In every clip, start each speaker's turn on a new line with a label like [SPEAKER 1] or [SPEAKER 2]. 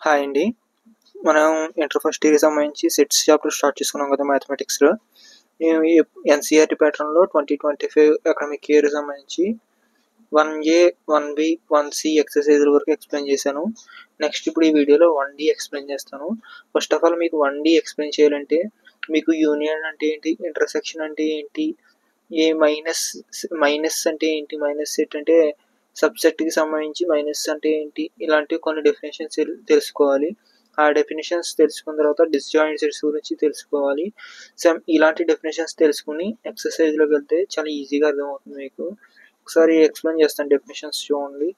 [SPEAKER 1] Hi అండి. మనం inter first ఇయర్‌కి సంబంధించి సెట్స్ చాప్టర్ స్టార్ట్ చేసుకున్నాం కదా మ్యాథమెటిక్స్‌లో. నేను ఈ ఎన్‌సీఈఆర్‌టీ ప్యాటర్న్‌లో 2025 అకాడమిక్ ఇయర్‌కి సంబంధించి 1A, 1B, 1C ఎక్సర్సైజ్‌ల వరకు ఎక్స్‌ప్లెయిన్ చేశాను. నెక్స్ట్ ఇప్పుడు ఈ వీడియోలో 1D ఎక్స్‌ప్లెయిన్ చేస్తాను. ఫస్ట్ ఆఫ్ ఆల్ మీకు 1D ఎక్స్‌ప్లెయిన్ చేయాలంటే మీకు యూనియన్ అంటే ఏంటి, ఇంటర్సెక్షన్ అంటే ఏంటి, ఏ మైనస్ అంటే ఏంటి, మైనస్ సెట్ అంటే సబ్సెట్‌కి సంబంధించి మైనస్ అంటే ఏంటి, ఇలాంటివి కొన్ని డెఫినేషన్స్ తెలుసుకోవాలి. ఆ డెఫినేషన్స్ తెలుసుకున్న తర్వాత డిస్జాయింట్ సెట్స్ గురించి తెలుసుకోవాలి. ఇలాంటి డెఫినేషన్స్ తెలుసుకుని ఎక్సర్సైజ్లోకి వెళ్తే చాలా ఈజీగా అర్థమవుతుంది మీకు. ఒకసారి ఎక్స్ప్లెయిన్ చేస్తాను, డెఫినేషన్స్ చూడండి.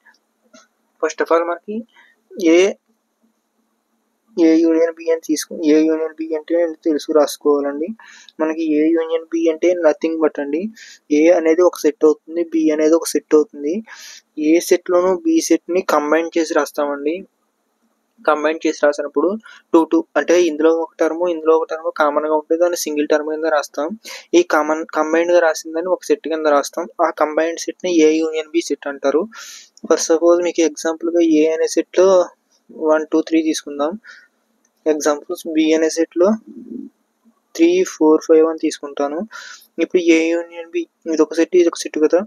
[SPEAKER 1] ఫస్ట్ ఆఫ్ ఆల్ మనకి ఏ యూనియన్ బి అని తీసుకుని ఏ యూనియన్ బి అంటే తెలుసు రాసుకోవాలండి. మనకి ఏ యూనియన్ బి అంటే నథింగ్ బట్ అండి, ఏ అనేది ఒక సెట్ అవుతుంది, బి అనేది ఒక సెట్ అవుతుంది. ఏ సెట్లోనూ బి సెట్ని కంబైన్ చేసి రాస్తామండి. కంబైన్ చేసి రాసినప్పుడు టూ అంటే ఇందులో ఒక టర్మ్ కామన్గా ఉంటే దాన్ని సింగిల్ టర్మ్ కింద రాస్తాం. ఈ కంబైన్డ్గా రాసిందని ఒక సెట్ కింద రాస్తాం. ఆ కంబైన్డ్ సెట్ని ఏ యూనియన్ బి సెట్ అంటారు. ఫస్ట్ సపోజ్ మీకు ఎగ్జాంపుల్గా ఏ అనే సెట్లో 1, 2, 3 తీసుకుందాం. ఎగ్జాంపుల్స్ బి అనే సెట్లో 3, 4, 5 అని తీసుకుంటాను. ఇప్పుడు ఏ యూనియన్ బి, ఇది ఒక సెట్ కదా.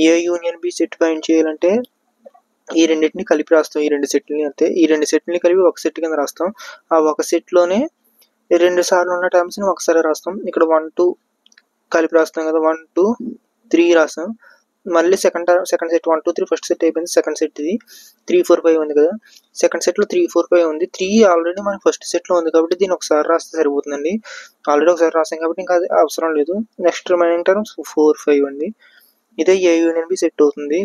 [SPEAKER 1] ఏ యూనియన్ బి సెట్ ఫైండ్ చేయాలంటే ఈ రెండింటిని కలిపి రాస్తాం. ఈ రెండు సెట్లని అంతే, ఈ రెండు సెట్లని కలిపి ఒక సెట్ కింద రాస్తాం. ఆ ఒక సెట్లోనే 2 సార్లు ఉన్న టర్మ్స్ని ఒకసారి రాస్తాం. ఇక్కడ 1, 2 కలిపి రాస్తాం కదా, 1, 2, 3 రాస్తాం. మళ్ళీ సెకండ్ సెట్ 1, 2, 3 ఫస్ట్ సెట్ అయిపోయింది. సెకండ్ సెట్ ఇది 3, 4, 5 ఉంది కదా. సెకండ్ సెట్లో 3, 4, 5 ఉంది. 3 ఆల్రెడీ మన ఫస్ట్ సెట్లో ఉంది కాబట్టి దీన్ని ఒకసారి రాస్తే సరిపోతుందండి. ఆల్రెడీ ఒకసారి రాస్తాం కాబట్టి ఇంకా అది అవసరం లేదు. నెక్స్ట్ రిమైనింగ్ టర్మ్స్ 4, 5 అండి. ఇదే ఏ యూనియన్ బి సెట్ అవుతుంది.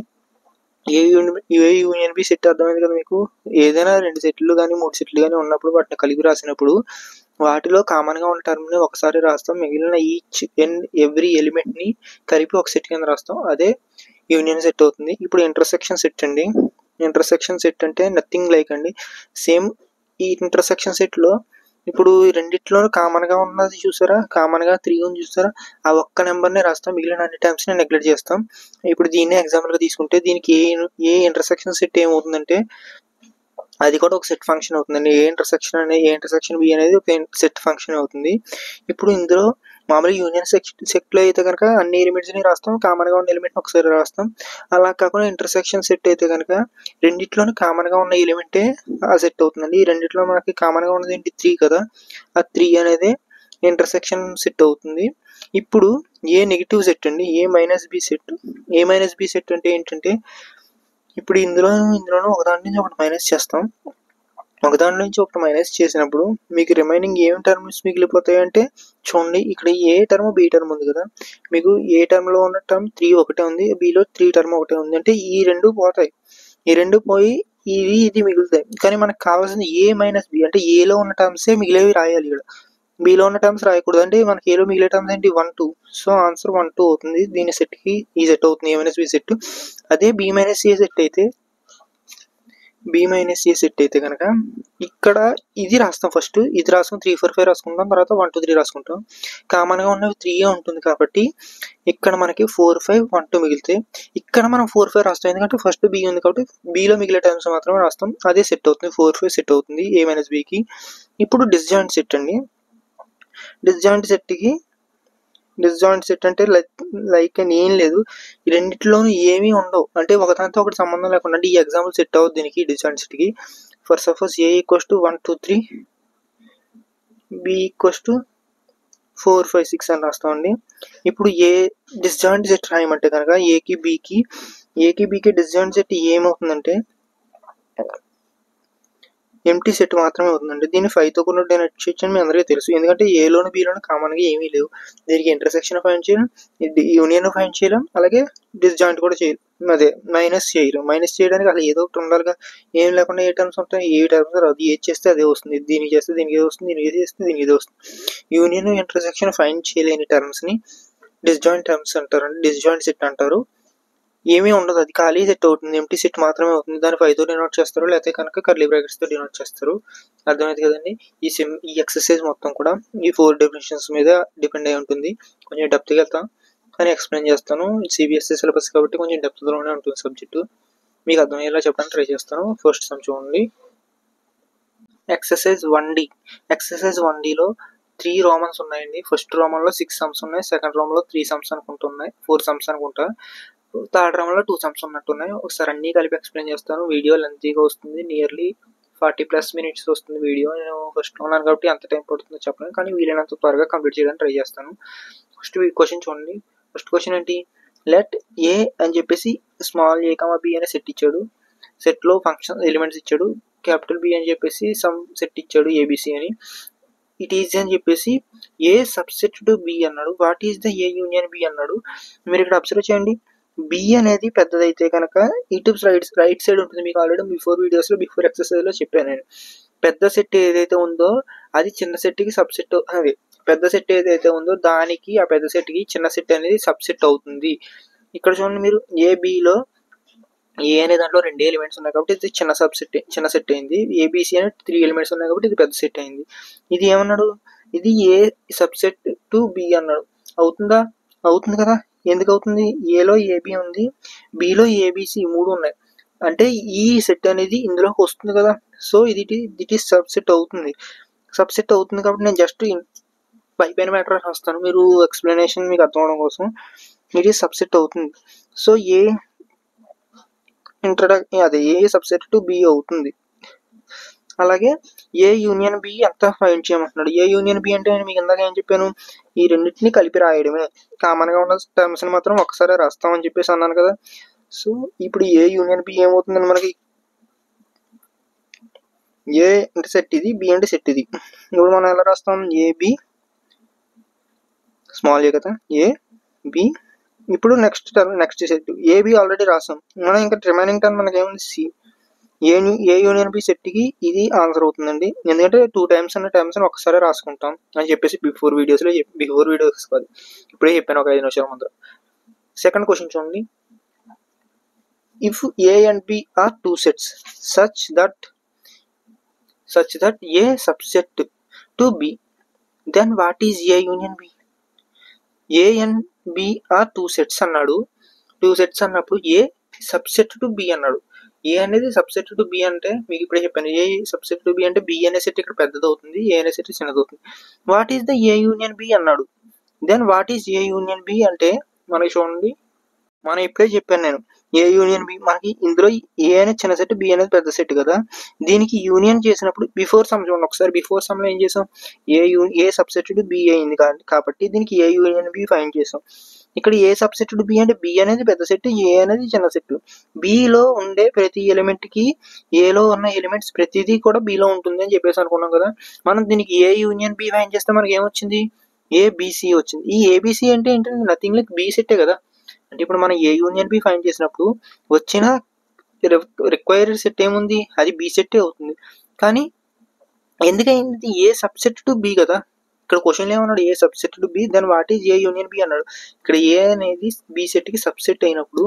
[SPEAKER 1] ఏ యూనియన్ బి సెట్ అర్థమైంది కదా మీకు. ఏదైనా 2 సెట్లు కానీ 3 సెట్లు కానీ ఉన్నప్పుడు వాటిని కలిపి రాసినప్పుడు వాటిలో కామన్గా ఉన్న టర్మ్ని ఒకసారి రాస్తాం. మిగిలిన ఈచ్ అండ్ ఎవ్రీ ఎలిమెంట్ని కలిపి ఒక సెట్ కింద రాస్తాం. అదే యూనియన్ సెట్ అవుతుంది. ఇప్పుడు ఇంటర్సెక్షన్ సెట్ అండి. ఇంటర్సెక్షన్ సెట్ అంటే నథింగ్ లైక్ అండి, సేమ్ ఈ ఇంటర్సెక్షన్ సెట్లో ఇప్పుడు రెండిట్లోనూ కామన్గా ఉన్నది చూసారా, కామన్గా 3 ఉంది చూసారా, ఆ ఒక్క నెంబర్ని రాస్తాం. మిగిలిన అన్ని టైమ్స్ని నెగ్లెక్ట్ చేస్తాం. ఇప్పుడు దీన్ని ఎగ్జాంపుల్గా తీసుకుంటే దీనికి ఏ ఇంటర్సెక్షన్ సెట్ ఏమవుతుందంటే అది కూడా ఒక సెట్ ఫంక్షన్ అవుతుందండి. ఏ ఇంటర్సెక్షన్ బి అనేది ఒక సెట్ ఫంక్షన్ అవుతుంది. ఇప్పుడు ఇందులో మామూలుగా యూనియన్ సెట్లో అయితే కనుక అన్ని ఎలిమెంట్స్ని రాస్తాం, కామన్గా ఉన్న ఎలిమెంట్ని ఒకసారి రాస్తాం. అలా కాకుండా ఇంటర్సెక్షన్ సెట్ అయితే కనుక రెండిట్లోనూ కామన్గా ఉన్న ఎలిమెంటే ఆ సెట్ అవుతుందండి. ఈ రెండిట్లో మనకి కామన్గా ఉన్నది ఏంటి, 3 కదా. ఆ 3 అనేది ఇంటర్సెక్షన్ సెట్ అవుతుంది. ఇప్పుడు ఏ నెగిటివ్ సెట్ అండి, ఏ మైనస్ బి సెట్. ఏ మైనస్ బి సెట్ అంటే ఏంటంటే ఇప్పుడు ఇందులోనూ ఒకదాని నుంచి ఒకటి మైనస్ చేస్తాం. ఒకదాని నుంచి ఒకటి మైనస్ చేసినప్పుడు మీకు రిమైనింగ్ ఏం టర్మ్స్ మిగిలిపోతాయి అంటే చూడండి, ఇక్కడ ఏ టర్మ్ బి టర్మ్ ఉంది కదా. మీకు ఏ టర్మ్లో ఉన్న టర్మ్ 3 ఒకటే ఉంది, బిలో 3 టర్మ్ ఒకటే ఉంది. అంటే ఈ రెండు పోతాయి. ఈ రెండు పోయి ఇది మిగులుతాయి. కానీ మనకు కావాల్సింది ఏ మైనస్ బి అంటే ఏలో ఉన్న టర్మ్సే మిగిలేవి రాయాలి. ఇక్కడ బిలో ఉన్న టర్మ్స్ రాయకూడదు. అంటే మనకి ఏలో మిగిలే టర్మ్స్ ఏంటి, 1, 2. సో ఆన్సర్ 1, 2 అవుతుంది. దీని సెట్కి ఈ సెట్ అవుతుంది, ఏ మైనస్ బి సెట్. అదే బి మైనస్ ఏ సెట్ అయితే కనుక ఇక్కడ ఇది రాస్తాం. ఫస్ట్ ఇది రాసుకుని 3, 4, 5 రాసుకుంటాం. తర్వాత 1, 2, 3 రాసుకుంటాం. కామన్గా ఉన్నవి 3 ఉంటుంది కాబట్టి ఇక్కడ మనకి 4, 5, 1, 2 మిగిలితే ఇక్కడ మనం 4, 5 రాస్తాం. ఎందుకంటే ఫస్ట్ బి ఉంది కాబట్టి బిలో మిగిలే టర్మ్స్ మాత్రమే రాస్తాం. అదే సెట్ అవుతుంది, 4, 5 సెట్ అవుతుంది ఏ మైనస్ బికి. ఇప్పుడు డిస్జాయింట్ సెట్ అండి. డిస్జాయింట్ సెట్ అంటే లైక్ అని ఏం లేదు, ఈ రెండిట్లోనూ ఏమీ ఉండవు. అంటే ఒకదాంతో ఒకటి సంబంధం లేకుండా, అంటే ఈ ఎగ్జాంపుల్ సెట్ అవుతుంది దీనికి డిస్జాయింట్ సెట్కి. For suppose A equals to 1, 2, 3, B equals to 4, 5, 6 అని రాస్తామండి. ఇప్పుడు ఏ డిస్జాయింట్ సెట్ రాయమంటే కనుక ఏకి బీకి డిస్జాయింట్ సెట్ ఏమవుతుందంటే ఎంటీ సెట్ మాత్రమే అవుతుందండి. దీన్ని 5తో కూడా డినోట్ చేయొచ్చు అని మీ అందరికీ తెలుసు. ఎందుకంటే ఏలోను బిలోను కామన్గా ఏమీ లేవు. దీనికి ఇంటర్సెక్షన్ ఫైండ్ చేయలేం, యూనియన్ ఫైండ్ చేయలేం, అలాగే డిస్జాయింట్ కూడా చేయలేం. అదే మైనస్ చేయడానికి అసలు ఏదో ఒకటి ఉండాలిగా. ఏం లేకుండా ఏ టర్మ్స్ ఉంటాయి, ఏ టర్మ్స్ రాదు. ఏది చేస్తే అదే వస్తుంది. దీనికి చేస్తే దీనికి ఏది వస్తుంది, దీనికి ఏది చేస్తే దీనికి ఏది వస్తుంది. యూనియన్ ఇంటర్సెక్షన్ ఫైండ్ చేయలేని టర్మ్స్ని డిస్జాయింట్ టర్మ్స్ అంటారు, డిస్జాయింట్ సెట్ అంటారు. ఏమీ ఉండదు, అది ఖాళీ సెట్ అవుతుంది, ఎంటీ సెట్ మాత్రమే అవుతుంది. దాన్ని 5తో డినోట్ చేస్తారు, లేకపోతే కనుక కర్లీ బ్రాకెట్స్తో డినోట్ చేస్తారు. అర్థమైంది కదండి. ఈ ఎక్సర్సైజ్ మొత్తం కూడా ఈ 4 డెఫినేషన్స్ మీద డిపెండ్ అయి ఉంటుంది. కొంచెం డెప్త్గా వెళ్తాం కానీ ఎక్స్ప్లెయిన్ చేస్తాను. సిబిఎస్ఈ సిలబస్ కాబట్టి కొంచెం డెప్త్లోనే ఉంటుంది సబ్జెక్టు. మీకు అర్థమయ్యేలా చెప్పడానికి ట్రై చేస్తాను. ఫస్ట్ సమ్ చూడండి. Exercise 1D. ఎక్సర్సైజ్ 1Dలో 3 రోమన్స్ ఉన్నాయండి. ఫస్ట్ రోమన్లో 6 సమ్స్ ఉన్నాయి, సెకండ్ రోమన్లో 3 సమ్స్ అనుకుంటున్నాయి, 4 సమ్స్ అనుకుంటా, థర్డ్ రోమన్లో 2 సమ్స్ ఉన్నట్టున్నాయి. ఒకసారి అన్నీ కలిపి ఎక్స్ప్లెయిన్ చేస్తాను. వీడియో లెంతీగా వస్తుంది, నియర్లీ 40+ మినిట్స్ వస్తుంది వీడియో. నేను ఫస్ట్ ఉన్నాను కాబట్టి ఎంత టైం పడుతుందో చెప్పలేను, కానీ వీలైనంత త్వరగా కంప్లీట్ చేయడానికి ట్రై చేస్తాను. ఫస్ట్ క్వశ్చన్ చూడండి. ఫస్ట్ క్వశ్చన్ ఏంటి, లెట్ ఏ అని చెప్పేసి స్మాల్ ఏ కామా బి అనే సెట్ ఇచ్చాడు. సెట్లో ఫంక్షన్ ఎలిమెంట్స్ ఇచ్చాడు. క్యాపిటల్ బి అని చెప్పేసి సమ్ సెట్ ఇచ్చాడు ఏబిసి అని. ఇట్ ఈజ్ అని చెప్పేసి ఏ సబ్సెట్ టు బి అన్నాడు. What is the A union B అన్నాడు. మీరు ఇక్కడ అబ్జర్వ్ చేయండి, బి అనేది పెద్దదైతే కనుక ఇటు రైట్ సైడ్ ఉంటుంది. మీకు ఆల్రెడీ బిఫోర్ ఎక్సర్సైజ్లో చెప్పాను నేను. పెద్ద సెట్ ఏదైతే ఉందో అది చిన్న సెట్కి సబ్సెట్, అదే పెద్ద సెట్ ఏదైతే ఉందో దానికి ఆ పెద్ద సెట్కి చిన్న సెట్ అనేది సబ్సెట్ అవుతుంది. ఇక్కడ చూడండి మీరు, ఏబిలో ఏ అనే దాంట్లో 2 ఎలిమెంట్స్ ఉన్నాయి కాబట్టి ఇది చిన్న సెట్ అయింది. ఏబిసి అనే 3 ఎలిమెంట్స్ ఉన్నాయి కాబట్టి ఇది పెద్ద సెట్ అయింది. ఇది ఏమన్నాడు, ఇది ఏ సబ్సెట్ టు బి అన్నాడు. అవుతుందా? అవుతుంది కదా. ఎందుకు అవుతుంది? ఏలో ఏబి ఉంది, బిలో ఏబిసి 3 ఉన్నాయి, అంటే ఈ సెట్ అనేది ఇందులోకి వస్తుంది కదా. సో ఇది సబ్సెట్ అవుతుంది. సబ్సెట్ అవుతుంది కాబట్టి నేను జస్ట్ పైన మ్యాటర్ రాస్తాను, మీరు ఎక్స్ప్లెనేషన్ మీకు అర్థం అవడం కోసం. ఇది సబ్సెట్ అవుతుంది. So A A subset to B అవుతుంది. అలాగే ఏ యూనియన్ బి ఎంత ఫైండ్ చేయమంటున్నాడు. ఏ యూనియన్ బి అంటే నేను మీకు ఇందాక ఏం చెప్పాను, ఈ రెండింటిని కలిపి రాయడమే. కామన్గా ఉన్న టర్మ్స్ని మాత్రం ఒకసారి రాస్తామని చెప్పేసి అన్నాను కదా. సో ఇప్పుడు ఏ యూనియన్ బి ఏమవుతుందని మనకి, ఏ అంటే సెట్ ఇది, బి అంటే సెట్ ఇది. ఇప్పుడు మనం ఎలా రాస్తాం, ఏబి స్మాల్ ఏ కదా, ఏ బి. ఇప్పుడు నెక్స్ట్ సెట్ ఏబి ఆల్రెడీ రాసాం మనం. ఇంకా రిమైనింగ్ టర్మ్ మనకి ఏముంది, సి. ఏ యూనియన్ బి సెట్కి ఇది ఆన్సర్ అవుతుందండి. ఎందుకంటే 2 టైమ్స్ అన్న టర్మ్స్ అని ఒకసారి రాసుకుంటాం అని చెప్పేసి బిఫోర్ వీడియోస్ కాదు, ఇప్పుడే చెప్పాను ఒక 5 నిమిషాల ముందు. సెకండ్ క్వశ్చన్ చూడండి. If A and B are 2 sets such that A subset to B, then what is A union B? A and B are 2 sets అన్నాడు. 2 sets అన్నప్పుడు A సబ్సెట్ టు B అన్నాడు. ఏ అనేది సబ్సెట్ టు B అంటే మీకు ఇప్పుడే చెప్పాను, A subset to B అంటే B అనే సెట్ ఇక్కడ పెద్దది అవుతుంది, ఏ అనే సెట్ చిన్నది అవుతుంది. What is the A union B అన్నాడు. Then what is A union B అంటే మనకి చూడండి, మనం ఇప్పుడే చెప్పాను నేను, ఏ యూనియన్ బి మనకి ఇందులో ఏ అనేది చిన్న సెట్, బి అనేది పెద్ద సెట్ కదా. దీనికి యూనియన్ చేసినప్పుడు బిఫోర్ సమ్ చూడండి ఒకసారి. బిఫోర్ సమ్లో ఏం చేసాం, ఏ సబ్సెట్ టు బి అయింది కాబట్టి దీనికి ఏ యూనియన్ బి ఫైండ్ చేసాం. ఇక్కడ ఏ సబ్సెట్ టు బి అంటే బి అనేది పెద్ద సెట్, ఏ అనేది చిన్న సెట్. బిలో ఉండే ప్రతి ఎలిమెంట్కి ఏలో ఉన్న ఎలిమెంట్స్ ప్రతిదీ కూడా బిలో ఉంటుంది అని చెప్పేసి అనుకున్నాం కదా. మనం దీనికి ఏ యూనియన్ బి ఫైండ్ చేస్తే మనకి ఏమొచ్చింది, ఏబిసి వచ్చింది. ఈ ఏబిసి అంటే ఏంటంటే నథింగ్ లైక్ బి సెట్టే కదా. అంటే ఇప్పుడు మనం ఏ యూనియన్ బి ఫైండ్ చేసినప్పుడు వచ్చిన రిక్వైర్డ్ సెట్ ఏముంది, అది బి సెట్టే అవుతుంది. కానీ ఎందుకైంది, ఏ సబ్సెట్ టు బి కదా. ఇక్కడ క్వశ్చన్ ఏమన్నాడు, A subset to B, then what is A union B అన్నాడు. ఇక్కడ ఏ అనేది బి సెట్కి సబ్సెట్ అయినప్పుడు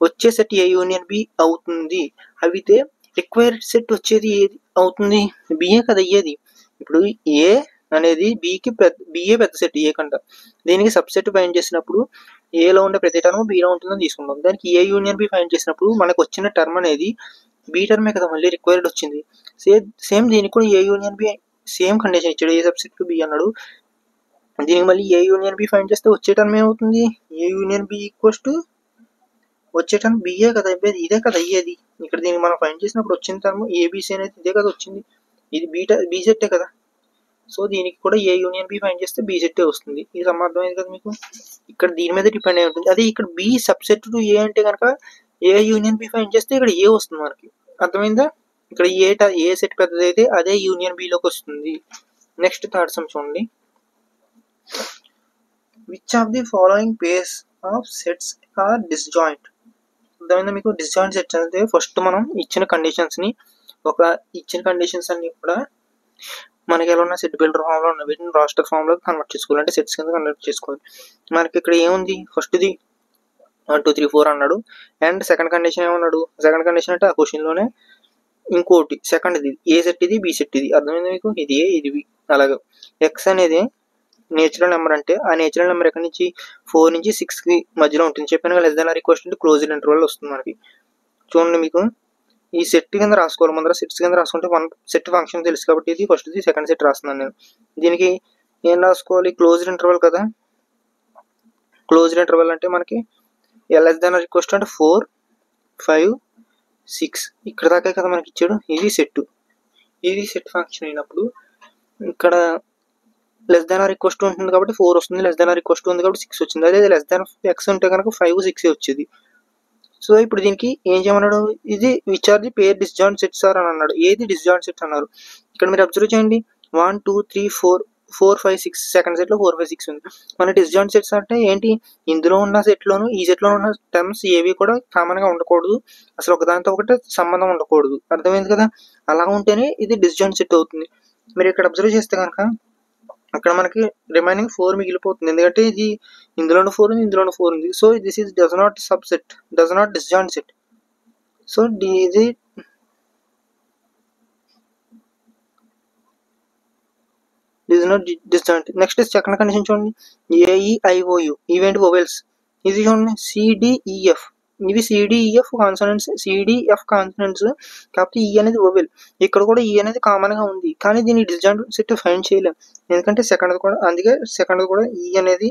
[SPEAKER 1] వచ్చే సెట్ ఏ యూనియన్ బి అవుతుంది. అయితే రిక్వైర్డ్ సెట్ వచ్చేది ఏది అవుతుంది, బిఏ కదా అయ్యేది. ఇప్పుడు ఏ అనేది బిఏ పెద్ద సెట్ ఏ కంట. దీనికి సబ్సెట్ ఫైండ్ చేసినప్పుడు ఏలో ఉండే ప్రతి టర్మ్ బిలో ఉంటుందని తీసుకుంటాం. దానికి ఏ యూనియన్ బి ఫైండ్ చేసినప్పుడు మనకు వచ్చిన టర్మ్ అనేది బి టర్మే కదా మళ్ళీ రిక్వైర్డ్ వచ్చింది. సేమ్ దీనికి కూడా A union B same condition ఇచ్చాడు, ఏ సబ్సెట్ టు బి అన్నాడు. దీనికి మళ్ళీ ఏ యూనియన్ బి ఫైండ్ చేస్తే వచ్చే టర్మ్ ఏమవుతుంది, ఏ యూనియన్ బి ఈక్వల్స్ టు వచ్చే టర్మ్ బిఏ కదా అయ్యేది, ఇదే కదా అయ్యేది. ఇక్కడ దీనికి మనం ఫైండ్ చేసినప్పుడు వచ్చిన టర్మ్ ఏబిసి అనేది ఇదే కదా వచ్చింది, ఇది బి సెట్టే కదా. సో దీనికి కూడా ఏ యూనియన్ బి ఫైండ్ చేస్తే బి సెట్టే వస్తుంది. ఇది అర్థమైంది కదా మీకు. ఇక్కడ దీని మీద డిపెండ్ అయి ఉంటుంది. అదే ఇక్కడ బి సబ్సెట్ టు ఏ అంటే కనుక ఏ యూనియన్ బి ఫైండ్ చేస్తే ఇక్కడ ఏ వస్తుంది మనకి. అర్థమైందా? ఇక్కడ ఏ సెట్ పెద్దదైతే అదే యూనియన్ బిలోకి వస్తుంది. నెక్స్ట్ థర్డ్ సమ్ చూడండి. Which of the following pairs of sets are disjoint. అర్థమైందా మీకు. డిస్జాయింట్ సెట్స్ అంటే ఫస్ట్ మనం ఇచ్చిన కండిషన్స్ని అన్ని కూడా మనకి ఎలా ఉన్న సెట్ బిల్డర్ ఫామ్లో ఉన్న వీటిని రాస్టర్ ఫామ్లో కన్వర్ట్ చేసుకోవాలి, అంటే సెట్స్ కింద కన్వర్ట్ చేసుకోవాలి. మనకి ఇక్కడ ఏముంది, ఫస్ట్ది 1 2 3 4 అన్నాడు. అండ్ సెకండ్ కండిషన్ ఏమన్నాడు, సెకండ్ కండిషన్ అంటే ఆ క్వశ్చన్లోనే ఇంకోటి సెకండ్ది ఏ సెట్ ఇది, బి సెట్ ఇది. అర్థమైంది మీకు. ఇది ఏ, ఇది బి. అలాగే ఎక్స్ అనేది నేచురల్ నెంబర్ అంటే ఆ నేచురల్ నెంబర్ ఎక్కడి నుంచి 4 నుంచి 6కి మధ్యలో ఉంటుంది. చెప్పాను కదా, less than or equal to closed interval వస్తుంది మనకి. చూడండి మీకు ఈ సెట్ కింద రాసుకోవాలి. ముందర సెట్స్ కింద రాసుకుంటే వన్ సెట్ ఫంక్షన్ తెలుసు కాబట్టి ఇది ఫస్ట్ది, సెకండ్ సెట్ రాస్తున్నాను నేను. దీనికి ఏం రాసుకోవాలి? క్లోజ్డ్ ఇంటర్వల్ కదా. క్లోజ్డ్ ఇంటర్వల్ అంటే మనకి less than or equal to అంటే 4, 5, 6 ఇక్కడ దాకా కదా మనకి ఇచ్చాడు. ఇది సెట్. ఇది సెట్ ఫంక్షన్ అయినప్పుడు ఇక్కడ less than or equal to ఉంటుంది కాబట్టి 4 వస్తుంది, less than or equal to ఉంది కాబట్టి 6 వచ్చింది. అదే లెస్ దాన్ ఎక్స్ ఉంటే కనుక 5, 6 వచ్చేది. సో ఇప్పుడు దీనికి ఏం చేయమన్నాడు? ఇది which are the pair disjoint sets are అని అన్నాడు. ఏది డిస్జాయింట్ సెట్ అన్నారు. ఇక్కడ మీరు అబ్జర్వ్ చేయండి, 1, 2, 3, 4, 5, 6 సెకండ్ సెట్లో 4, 5, 6 ఉంది. మన డిస్జాయింట్ సెట్స్ అంటే ఏంటి? ఇందులో ఉన్న సెట్లోను ఈ సెట్లో ఉన్న టర్మ్స్ ఏవి కూడా కామన్గా ఉండకూడదు, అసలు ఒకదానితో ఒకటి సంబంధం ఉండకూడదు. అర్థమైంది కదా. అలా ఉంటేనే ఇది డిస్జాయింట్ సెట్ అవుతుంది. మీరు ఇక్కడ అబ్జర్వ్ చేస్తే కనుక అక్కడ మనకి రిమైనింగ్ 4 మిగిలిపోతుంది, ఎందుకంటే ఇది ఇందులోనూ 4 ఉంది, ఇందులోనూ 4 ఉంది. So this is does not subset, does not disjoint set. So ఇది is not disjoint. Next second condition చూడండి, AEIOU ఇవేంటి వొవెల్స్. ఇది చూడండి CDEF, ఇవి CDEF కాన్సనెంట్స్, CDF కాన్సనెంట్స్ కాబట్టి ఈ అనేది వొవెల్. ఇక్కడ కూడా ఈ అనేది కామన్ గా ఉంది, కానీ దీన్ని డిస్జాయింట్ సెట్ ఫైండ్ చేయలేం, ఎందుకంటే సెకండ్ కూడా, అందుకే సెకండ్ కూడా ఈ అనేది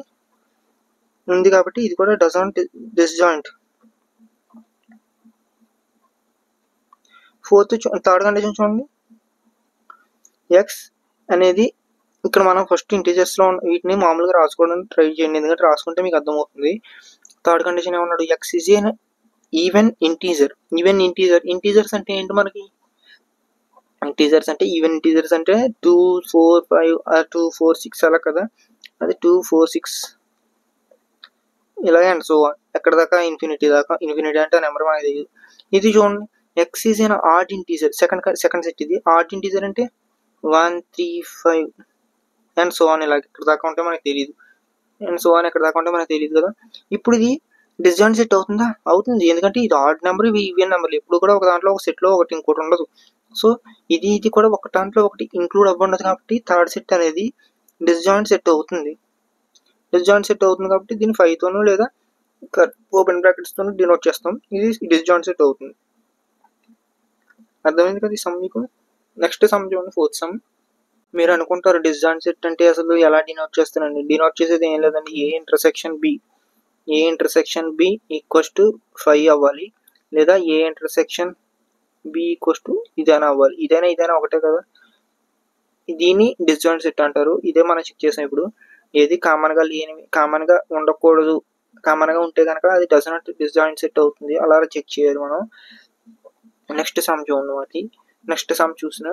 [SPEAKER 1] ఉంది కాబట్టి ఇది కూడా does not disjoint. Third condition చూడండి, ఎక్స్ అనేది ఇక్కడ మనం ఫస్ట్ ఇంటీజర్స్ లో వీటిని మామూలుగా రాసుకోవడానికి ట్రై చేయండి, ఎందుకంటే రాసుకుంటే మీకు అర్థమవుతుంది. థర్డ్ కండిషన్ ఏమన్నాడు? X is an even integer. Even integer, integers అంటే ఏంటి మనకి? ఇంటీజర్స్ అంటే ఈవెన్ ఇంటీజర్స్ అంటే 2, 4, 5 2, 4, 6 అలా కదా. అది 2, 4, 6 ఇలాగే అండ్ సో ఎక్కడ దాకా ఇన్ఫినిటీ దాకా. ఇన్ఫినిటీ అంటే నెంబర్ మనకి తెలియదు. ఇది చూడండి, X is an odd integer. Second set ఇది ఆడ్ ఇంటీజర్ అంటే 1, 3, 5 అండ్ సో ఆన్. ఇలా ఇక్కడ దాకా ఉంటే మనకు తెలియదు, అండ్ సో ఆన్ ఎక్కడ దాకా ఉంటే మనకు తెలియదు కదా. ఇప్పుడు ఇది డిస్జాయింట్ సెట్ అవుతుందా? అవుతుంది, ఎందుకంటే ఇది ఆడ్ నెంబర్, ఇవి ఈవెన్ నెంబర్లు. ఎప్పుడు కూడా ఒక దాంట్లో ఒక సెట్లో ఒకటి ఇంకోటి ఉండదు. సో ఇది కూడా ఒక దాంట్లో ఒకటి ఇంక్లూడ్ అవ్వఉండదు కాబట్టి థర్డ్ సెట్ అనేది డిస్జాయింట్ సెట్ అవుతుంది. డిస్జాయింట్ సెట్ అవుతుంది కాబట్టి దీన్ని 5 తోనూ లేదా ఓపెన్ బ్రాకెట్స్ తోనూ డినోట్ చేస్తాం. ఇది డిస్జాయింట్ సెట్ అవుతుంది. అర్థమైంది కదా ఈ సమ్ మీకు. నెక్స్ట్ సమ్ చూడండి, ఫోర్త్ సమ్. మీరు అనుకుంటారు డిస్జాయింట్ సెట్ అంటే అసలు ఎలా డినోట్ చేస్తానండి? డినోట్ చేసేది ఏం లేదండి, A intersection B equals to 5 అవ్వాలి, లేదా A intersection B equals to ఇదైనా అవ్వాలి. ఇదైనా ఒకటే కదా. దీన్ని డిస్జాయింట్ సెట్ అంటారు. ఇదే మనం చెక్ చేసాం ఇప్పుడు. ఏది కామన్గా లేనివి, కామన్గా ఉండకూడదు, కామన్గా ఉంటే కనుక అది డస్ నాట్ డిస్జాయింట్ సెట్ అవుతుంది. అలా చెక్ చేయాలి మనం. నెక్స్ట్ సమ్ చూడండి. మనకి నెక్స్ట్ సమ్ చూసిన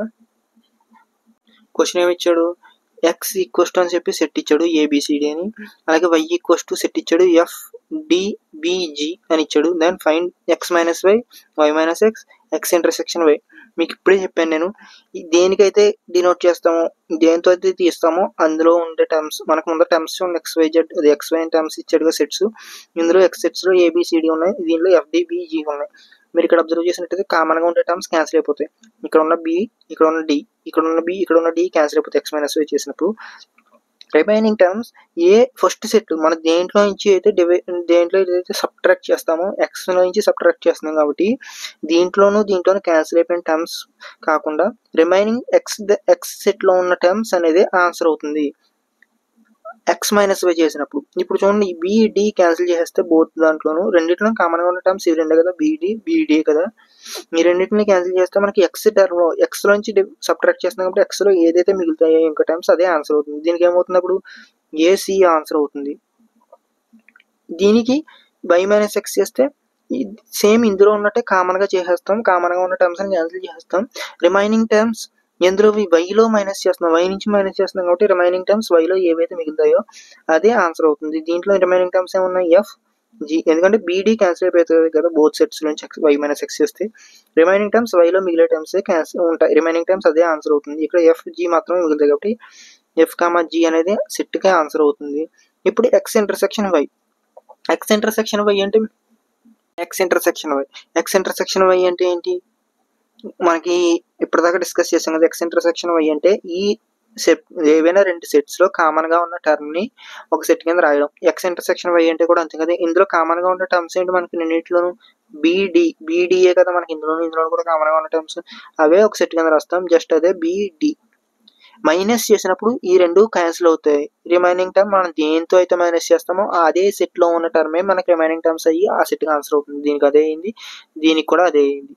[SPEAKER 1] క్వశ్చన్ ఏమి ఇచ్చాడు? ఎక్స్ ఈక్వల్స్ టు అని చెప్పి సెట్ ఇచ్చాడు ABCD అని, అలాగే వై ఈక్వల్స్ టు సెట్ ఇచ్చాడు FDBG అని ఇచ్చాడు. Then find x minus Y minus X intersection Y. మీకు ఇప్పుడే చెప్పాను నేను, దేనికైతే డినోట్ చేస్తామో, దేంతో అయితే తీస్తామో అందులో ఉండే టర్మ్స్. మనకు ముందు టర్మ్స్ XYZ, అది XY టర్మ్స్ ఇచ్చాడుగా సెట్స్. ఇందులో ఎక్స్ సెట్స్ లో ABCD ఉన్నాయి, దీనిలో FDBG ఉన్నాయి. మీరు ఇక్కడ అబ్జర్వ్ చేసినట్టయితే కామన్ గా ఉండే టర్మ్స్ క్యాన్సిల్ అయిపోతాయి. ఇక్కడ ఉన్న బి, ఇక్కడ ఉన్న డి, ఇక్కడ ఉన్న బి, ఇక్కడ ఉన్న డి క్యాన్సిల్ అయిపోతాయి ఎక్స్ మైనస్ వై చేసినప్పుడు. రిమైనింగ్ టర్మ్స్ ఏ ఫస్ట్ సెట్ మన దేంట్లో నుంచి అయితే సబ్ట్రాక్ట్ చేస్తామో, ఎక్స్ లో నుంచి సబ్ట్రాక్ట్ చేస్తున్నాం కాబట్టి దీంట్లోనూ క్యాన్సిల్ అయిపోయిన టర్మ్స్ కాకుండా రిమైనింగ్ ఎక్స్ సెట్ లో ఉన్న టర్మ్స్ అనేది ఆన్సర్ అవుతుంది ఎక్స్ మైనస్ వై చేసినప్పుడు. ఇప్పుడు చూడండి, BD క్యాన్సిల్ చేస్తే బోత్ దాంట్లోనూ రెండింటిలో కామన్గా ఉన్న టర్మ్స్ ఇవి రెండే కదా, BD కదా. ఈ రెండింటిని క్యాన్సిల్ చేస్తే మనకి ఎక్స్ టర్మ్ ఎక్స్ లో నుంచి సబ్ట్రాక్ట్ చేస్తున్నాం కాబట్టి ఎక్స్ లో ఏదైతే మిగులుతాయో ఇంకా టర్మ్స్ అదే ఆన్సర్ అవుతుంది. దీనికి ఏమవుతుంది అప్పుడు? AC ఆన్సర్ అవుతుంది. దీనికి y మైనస్ ఎక్స్ చేస్తే సేమ్ ఇందులో ఉన్నట్టే కామన్గా చేసేస్తాం, కామన్గా ఉన్న టర్మ్స్ అని క్యాన్సిల్ చేసేస్తాం. రిమైనింగ్ టర్మ్స్ ఎందులో వైలో మైనస్ చేస్తున్నాం, వై నుంచి మైనస్ చేస్తున్నాం కాబట్టి రిమైనింగ్ టర్మ్స్ వైలో ఏవైతే మిగులుతాయో అదే ఆన్సర్ అవుతుంది. దీంట్లో రిమైనింగ్ టర్మ్స్ ఏమున్నాయి? FG, ఎందుకంటే BD క్యాన్సిల్ అయిపోతుంది కదా బోత్ సెట్స్ నుంచి y మైనస్ ఎక్స్ చేస్తే. రిమైనింగ్ టర్మ్స్ వైలో మిగిలే టర్మ్స్ క్యాన్సిల్ ఉంటాయి, రిమైనింగ్ టర్మ్స్ అదే ఆన్సర్ అవుతుంది. ఇక్కడ FG మాత్రమే మిగులుతాయి కాబట్టి F, G అనేది సెట్కే ఆన్సర్ అవుతుంది. ఇప్పుడు ఎక్స్ ఇంటర్సెక్షన్ వై అంటే ఎక్స్ ఇంటర్సెక్షన్ వై అంటే ఏంటి? మనకి ఇప్పటిదాకా డిస్కస్ చేసాం కదా. ఎక్స్ ఇంటర్సెక్షన్ వై అంటే ఈ సెట్ ఏవైనా 2 సెట్స్‌లో కామన్‌గా ఉన్న టర్మ్‌ని ఒక సెట్ కింద రాయడం. ఎక్స్ ఇంటర్సెక్షన్ వై అంటే కూడా అంతే కదా! ఇందులో కామన్‌గా ఉన్న టర్మ్స్ ఏంటి మనకి రెండిట్లోనూ? బీడీఏ కదా మనకి ఇందులోను కూడా కామన్‌గా ఉన్న టర్మ్స్. అవే ఒక సెట్ కింద రాస్తాం. జస్ట్ అదే బీడీ. మైనస్ చేసినప్పుడు ఈ 2 క్యాన్సిల్ అవుతాయి. రిమైనింగ్ టర్మ్ మనం దేనితో అయితే మైనస్ చేస్తామో అదే సెట్‌లో ఉన్న టర్మే మనకి రిమైనింగ్ టర్మ్స్ అయ్యి ఆ సెట్‌కి ఆన్సర్ అవుతుంది. దీనికి అదే అయింది. దీనికి కూడా అదే అయింది.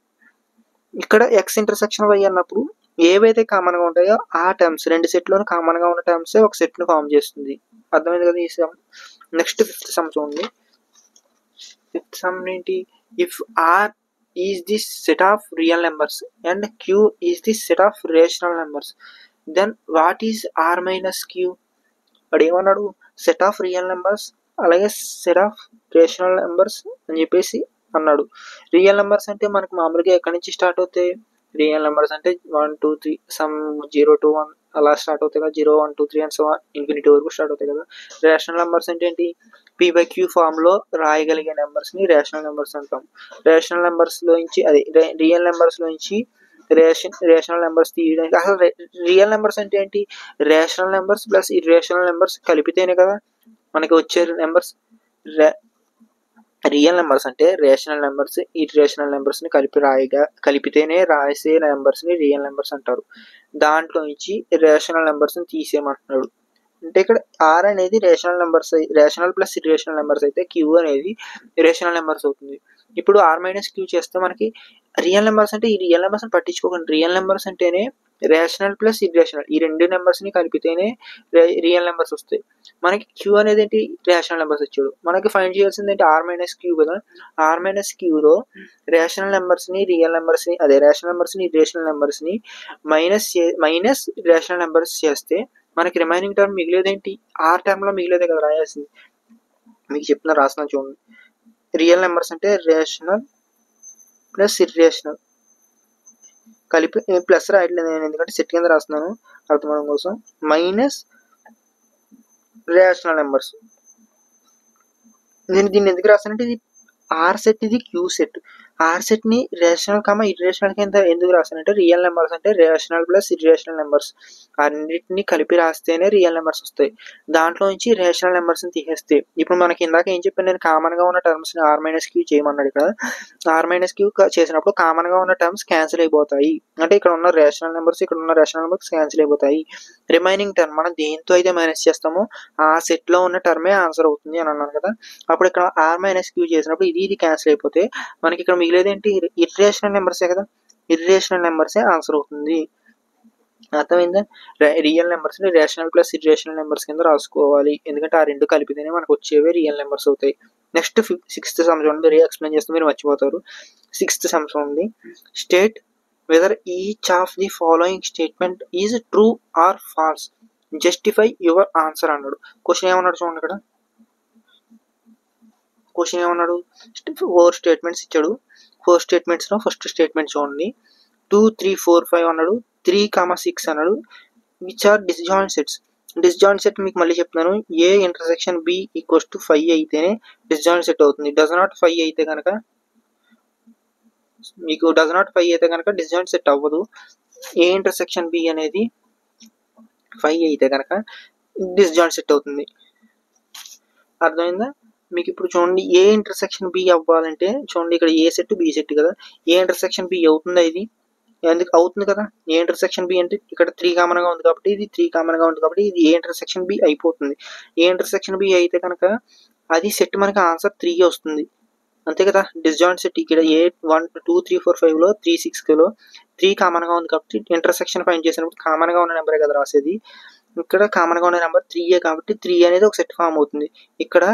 [SPEAKER 1] ఇక్కడ ఎక్స్ ఇంటర్సెక్షన్ వై అన్నప్పుడు ఏవైతే కామన్‌గా ఉంటాయో ఆ టర్మ్స్ 2 సెట్‌లోనూ కామన్‌గా ఉన్న టర్మ్సే ఒక సెట్‌ని ఫార్మ్ చేస్తుంది. అర్థమైంది కదా ఈ సమ్. నెక్స్ట్ ఫిఫ్త్ సమ్ చూడండి. ఫిఫ్త్ సమ్ ఏంటి? If R is the set of real numbers and Q is the set of rational numbers, then what is R minus Q? వాడు ఏమన్నాడు? సెట్ ఆఫ్ రియల్ నెంబర్స్ అలాగే set of rational numbers అని చెప్పేసి అన్నాడు. Real numbers అంటే మనకు మామూలుగా ఎక్కడి నుంచి స్టార్ట్ అవుతాయి? రియల్ నెంబర్స్ అంటే 1 2 3 సమ్ 0 to 1 అలా స్టార్ట్ అవుతాయి కదా. 0 1 2 3 అండ్ సో ఆన్ ఇన్ఫినిటీ వరకు స్టార్ట్ అవుతాయి కదా. రేషనల్ నెంబర్స్ అంటే ఏంటి? p/q ఫామ్ లో రాయగలిగే నెంబర్స్ ని రేషనల్ నెంబర్స్ అంటాం. రేషనల్ నెంబర్స్ లోంచి అదే రియల్ నెంబర్స్ లోంచి రేషనల్ నెంబర్స్ తీయడానికి అసలు రియల్ నెంబర్స్ అంటే ఏంటి? Rational numbers plus irrational numbers కలిపితేనే కదా మనకి వచ్చే నెంబర్స్. రియల్ నెంబర్స్ అంటే రేషనల్ నెంబర్స్ ఇర్రేషనల్ నెంబర్స్ ని కలిపితేనే రాసే నెంబర్స్ ని రియల్ నెంబర్స్ అంటారు. దాంట్లో నుంచి రేషనల్ నెంబర్స్ ని తీసేయమంటున్నాడు. అంటే ఇక్కడ ఆర్ అనేది రేషనల్ ప్లస్ ఇర్రేషనల్ నెంబర్స్ అయితే క్యూ అనేది రేషనల్ నెంబర్స్ అవుతుంది. ఇప్పుడు ఆర్ మైనస్ క్యూ చేస్తే మనకి రియల్ నెంబర్స్ అంటే ఈ రియల్ నెంబర్స్ పట్టించుకోకండి. రియల్ నెంబర్స్ అంటేనే రేషనల్ ప్లస్ ఇర్రేషనల్ ఈ 2 నెంబర్స్ ని కలిపితేనే రియల్ నెంబర్స్ వస్తాయి. మనకి క్యూ అనేది ఏంటి? రేషనల్ నెంబర్స్ వచ్చాడు. మనకి ఫైండ్ చేయాల్సింది ఏంటి? ఆర్ మైనస్ క్యూ కదా. ఆర్ మైనస్ క్యూలో రేషనల్ నెంబర్స్ ని రియల్ నెంబర్స్ ని అదే రేషనల్ నెంబర్స్ ని ఇర్రేషనల్ నెంబర్స్ ని మైనస్ రేషనల్ నెంబర్స్ చేస్తే మనకి రిమైనింగ్ టర్మ్ మిగిలేదేంటి? ఆర్ టర్మ్ లో మిగిలేదే కదా రాయాల్సింది. మీకు చెప్తున్నా రాస్తున్నా చూడండి. రియల్ నెంబర్స్ అంటే రేషనల్ ప్లస్ ఇర్రేషనల్ కలిపి ప్లస్ రాయట్లేదు నేను ఎందుకంటే సెట్ కింద రాస్తున్నాను అర్థమవడం కోసం. Minus rational numbers. నేను దీన్ని ఎందుకు రాస్తానంటే ఇది ఆర్ సెట్, ఇది క్యూ సెట్. ఆర్ సెట్ ని రేషనల్ ఇర్రేషనల్ కింద ఎందుకు రాస్తానంటే రియల్ నెంబర్స్ అంటే రేషనల్ ప్లస్ ఇర్రేషనల్ నెంబర్స్ అన్నిటిని కలిపి రాస్తేనే రియల్ నెంబర్స్ వస్తాయి. దాంట్లో నుంచి రేషనల్ నెంబర్స్ ని తీసేస్తే ఇప్పుడు మనకి ఇందాక ఏం చెప్పాను నేను? కామన్ గా ఉన్న టర్మ్స్ ని ఆర్ మైనస్ క్యూ చేయమన్నాడు. ఇక్కడ ఆర్ మైనస్ క్యూ చేసినప్పుడు కామన్ గా ఉన్న టర్మ్స్ క్యాన్సిల్ అయిపోతాయి. అంటే ఇక్కడ ఉన్న రేషనల్ నెంబర్స్ ఇక్కడ ఉన్న రేషనల్ నెంబర్స్ క్యాన్సిల్ అయిపోతాయి. రిమైనింగ్ టర్మ్ మనం దేంతో అయితే మైనస్ చేస్తామో ఆ సెట్ లో ఉన్న టర్మే ఆన్సర్ అవుతుంది అని అన్నాను కదా. అప్పుడు ఇక్కడ ఆర్ మైనస్ క్యూ చేసినప్పుడు ఇది క్యాన్సిల్ అయిపోతే మనకి ఇక్కడ మిగిలేది ఏంటి? ఇర్రేషనల్ నెంబర్సే కదా. ఇర్రేషనల్ నెంబర్సే ఆన్సర్ అవుతుంది. అర్థమైందా? రియల్ నెంబర్స్ ని రేషనల్ ప్లస్ ఇర్రేషనల్ నెంబర్స్ కింద రాసుకోవాలి. ఎందుకంటే ఆ 2 కలిపితేనే మనకు వచ్చేవే రియల్ నెంబర్స్ అవుతాయి. నెక్స్ట్ సిక్స్త్ సమ్ చూడండి. వెరీ ఎక్స్ప్లెయిన్ చేస్తే మీరు మర్చిపోతారు. సిక్స్త్ సమ్ చూడండి. State whether each of the following statement is true or false, justify your answer అన్నాడు. క్వశ్చన్ ఏమన్నాడు చూడండి. ఇక్కడ క్వశ్చన్ ఏమన్నాడు? 4 స్టేట్మెంట్స్ ఇచ్చాడు. 4 స్టేట్మెంట్స్ లో ఫస్ట్ స్టేట్మెంట్ చూడండి. 2 3 4 5 అన్నాడు. 3, 6 అన్నాడు. Which are disjoint sets. Disjoint set మీకు మళ్ళీ చెప్తున్నాను. A intersection B equals to 5 అయితేనే డిస్జాయింట్ సెట్ అవుతుంది. డస్ నాట్ 5 అయితే కనుక మీకు డిస్జాయింట్ సెట్ అవ్వదు. ఏ ఇంటర్సెక్షన్ బి అనేది 5 అయితే కనుక డిస్జాయింట్ సెట్ అవుతుంది. అర్థమైందా? మీకు ఇప్పుడు చూడండి ఏ ఇంటర్సెక్షన్ బి అవ్వాలంటే చూడండి ఇక్కడ ఏ సెట్ బి సెట్ కదా. ఏ ఇంటర్సెక్షన్ బి అవుతుందా? ఇది ఎందుకు అవుతుంది కదా. ఏ ఇంటర్సెక్షన్ బి అంటే ఇక్కడ 3 కామన్ గా ఉంది కాబట్టి ఇది 3 కామన్ గా ఉంది కాబట్టి ఇది ఏ ఇంటర్సెక్షన్ బి అయిపోతుంది. ఏ ఇంటర్సెక్షన్ బి అయితే కనుక అది సెట్ మనకి ఆన్సర్ 3 వస్తుంది. అంతే కదా. డిస్జాయింట్ సెట్ ఇక్కడ ఏ 1 2 3 4 5 లో 3 6 లో 3 కామన్ గా ఉంది కాబట్టి ఇంటర్సెక్షన్ ఫైండ్ చేసినప్పుడు కామన్ గా ఉన్న నెంబరే కదా రాసేది. ఇక్కడ కామన్ గా ఉన్న నెంబర్ 3 కాబట్టి 3 అనేది ఒక సెట్ ఫామ్ అవుతుంది. ఇక్కడ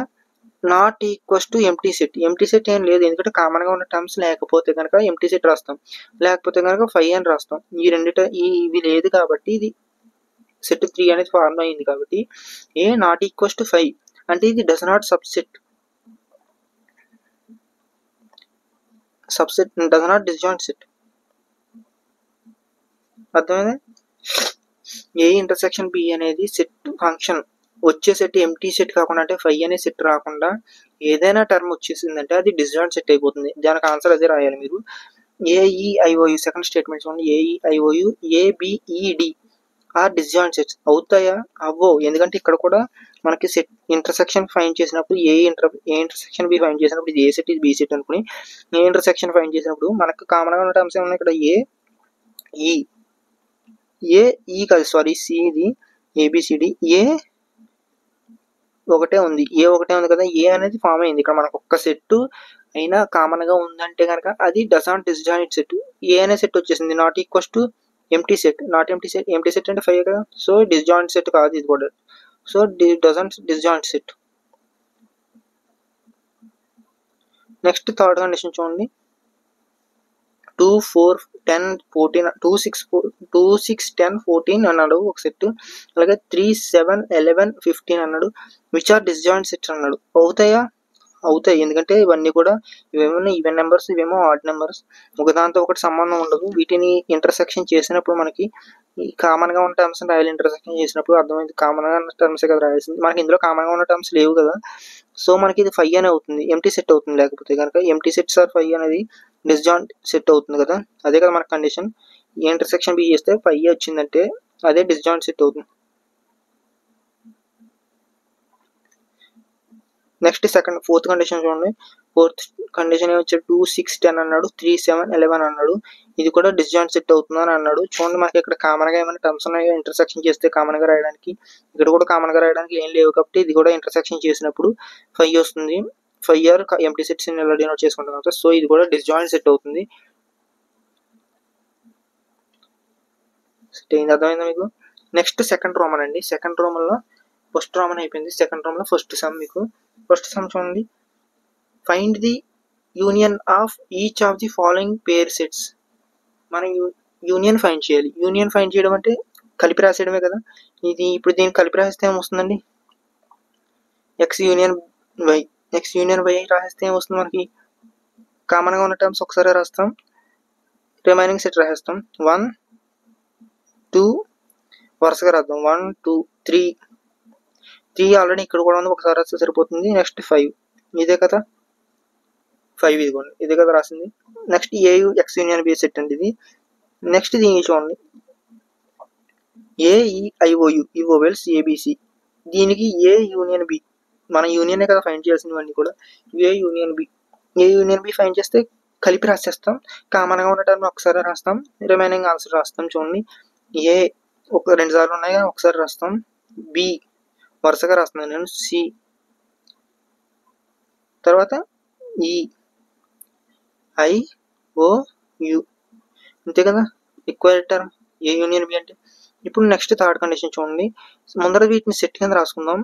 [SPEAKER 1] not equals to empty set. Empty set ఏం లేదు ఎందుకంటే కామన్ గా ఉన్న టర్మ్స్ లేకపోతే కనుక ఎంప్టీ సెట్ రాస్తాం, లేకపోతే కనుక 5 అని రాస్తాం. ఇవి లేదు కాబట్టి ఇది సెట్ 3 అనేది ఫార్మ్ అయింది కాబట్టి ఏ నాట్ ఈక్వల్స్ టు 5 అంటే ఇది does not subset does not disjoint set. అర్థమైందా? ఏ ఇంటర్సెక్షన్ బి అనేది సెట్ ఫంక్షన్ వచ్చే సెట్ ఎంప్టీ సెట్ కాకుండా అంటే 5 అనే సెట్ రాకుండా ఏదైనా టర్మ్ వచ్చేసిందంటే అది డిస్జాయింట్ సెట్ అయిపోతుంది. దానికి ఆన్సర్ అదే రాయాలి మీరు. ఏఈఐఓయు సెకండ్ స్టేట్మెంట్ చూడండి. A E I O U A B E D are disjoint sets. అవుతాయా? అవ్వవు. ఎందుకంటే ఇక్కడ కూడా మనకి సెట్ ఇంటర్సెక్షన్ ఫైండ్ చేసినప్పుడు ఏ ఇంటర్సెక్షన్ బి ఫైండ్ చేసినప్పుడు ఇది ఏ సెట్ ఇది బి సెట్ అనుకుని ఏ ఇంటర్సెక్షన్ ఫైండ్ చేసినప్పుడు మనకు కామన్గా ఉన్న టర్మ్స్ ఏమన్నా ఇక్కడ ఏ కాదు సారీ సి, ఇది ఏబిసిడి, ఒకటే ఉంది కదా. ఏ అనేది ఫామ్ అయింది ఇక్కడ మనకు ఒక్క సెట్ అయినా కామన్ గా ఉందంటే కనుక అది డజాంట్ డిస్జాయింట్ సెట్. ఏ అనే సెట్ వచ్చేసింది not equals to empty set. Empty set అంటే 5 కదా. సో డిస్జాయింట్ సెట్ కాదు ఇది కూడా. So doesn't disjoint set. Next third condition చూడండి. 2, 4, 10, 14 2, 6, 10, 14 అన్నాడు ఒక సెట్. అలాగే 3, 7, 11, 15 అన్నాడు. విచ్ ఆర్ డిస్జాయింట్ సెట్స్ అన్నాడు. అవుతాయి ఎందుకంటే ఇవన్నీ కూడా ఇవేమో ఈవెన్ నెంబర్స్, ఇవేమో ఆడ్ నెంబర్స్. ఒకదాంతో ఒకటి సంబంధం ఉండదు. వీటిని ఇంటర్సెక్షన్ చేసినప్పుడు మనకి కామన్ గా ఉన్న టర్మ్స్ రాయాలి. ఇంటర్సెక్షన్ చేసినప్పుడు అర్థమైంది కామన్ గా ఉన్న టర్మ్స్ కదా రాయాల్సింది. మనకి ఇందులో కామన్ గా ఉన్న టర్మ్స్ లేవు కదా. సో మనకి ఇది 5 అని అవుతుంది. ఎంటీ సెట్ అవుతుంది. లేకపోతే కనుక ఎంటీ సెట్స్ ఆర్ 5 అనేది డిస్జాయింట్ సెట్ అవుతుంది కదా. అదే కదా మన కండిషన్. ఏ ఇంటర్సెక్షన్ బి చేస్తే 5 వచ్చిందంటే అదే డిస్జాయింట్ సెట్ అవుతుంది. నెక్స్ట్ ఫోర్త్ కండిషన్ చూడండి. ఫోర్త్ కండిషన్ ఏమొచ్చాడు 2, 6, 10 అన్నాడు. 3, 7, 11 అన్నాడు. ఇది కూడా డిస్జాయింట్ సెట్ అవుతుందని అన్నాడు. చూడండి మనకి ఇక్కడ కామన్ గా ఏమైనా టర్మ్స్ ఉన్నాయో ఇంటర్సెక్షన్ చేస్తే కామన్ గా రాయడానికి. ఇక్కడ కూడా కామన్ గా రాయడానికి ఏం లేవు కాబట్టి ఇది కూడా ఇంటర్సెక్షన్ చేసినప్పుడు 5 వస్తుంది. 5 ఆర్ ఎంటీ సెట్స్ ఇలా డినోట్ చేసుకుంటాం. సో ఇది కూడా డిస్జాయింట్ సెట్ అవుతుంది. అర్థమైందా మీకు? నెక్స్ట్ సెకండ్ రోమన్ అండి. సెకండ్ రోమన్ లో ఫస్ట్ రోమన్ అయిపోయింది. సెకండ్ రోమన్ లో ఫస్ట్ సమ్ మీకు. ఫస్ట్ సమ్ చూడండి. Find the union of each of the following pair sets. మనం యూనియన్ ఫైండ్ చేయాలి. యూనియన్ ఫైండ్ చేయడం అంటే కలిపి రాసేయడమే కదా. ఇది ఇప్పుడు దీన్ని కలిపి రాస్తే ఏమొస్తుందండి? ఎక్స్ యూనియన్ వై రాసేస్తే ఏమొస్తుంది మనకి? కామన్ గా ఉన్న టర్మ్స్ ఒకసారి రాస్తాం, రిమైనింగ్ సెట్ రాసేస్తాం. 1, 2 వరుసగా రాద్దాం. 1, 2, 3 ఆల్రెడీ ఇక్కడ కూడా ఉంది, ఒకసారి రాస్తే సరిపోతుంది. నెక్స్ట్ 5 ఇదే కదా. 5 ఇదిగోండి, ఇదే కదా రాసింది. Next X union B set అండి ఇది. నెక్స్ట్ దీన్ని చూడండి. ఏఈఐఓయు ఈ వోవెల్స్ ఏబిసి. దీనికి ఏ యూనియన్ బి, మన యూనియనే కదా ఫైండ్ చేయాల్సినవన్నీ కూడా. ఏ యూనియన్ బి ఫైండ్ చేస్తే కలిపి రాసేస్తాం. కామన్గా ఉన్న టర్మ్ ఒకసారి రాస్తాం, రిమైనింగ్ ఆన్సర్ రాస్తాం. చూడండి, ఏ ఒక 2 సార్లు ఉన్నాయి కానీ ఒకసారి రాస్తాం. బి వరుసగా రాస్తున్నాను నేను. సి తర్వాత ఈఐఓయు అంతే కదా ఈక్వల్ టర్మ్ ఏ యూనియన్ బి అంటే. ఇప్పుడు నెక్స్ట్ థర్డ్ కండిషన్ చూడండి. ముందర వీటిని సెట్ కింద రాసుకుందాం.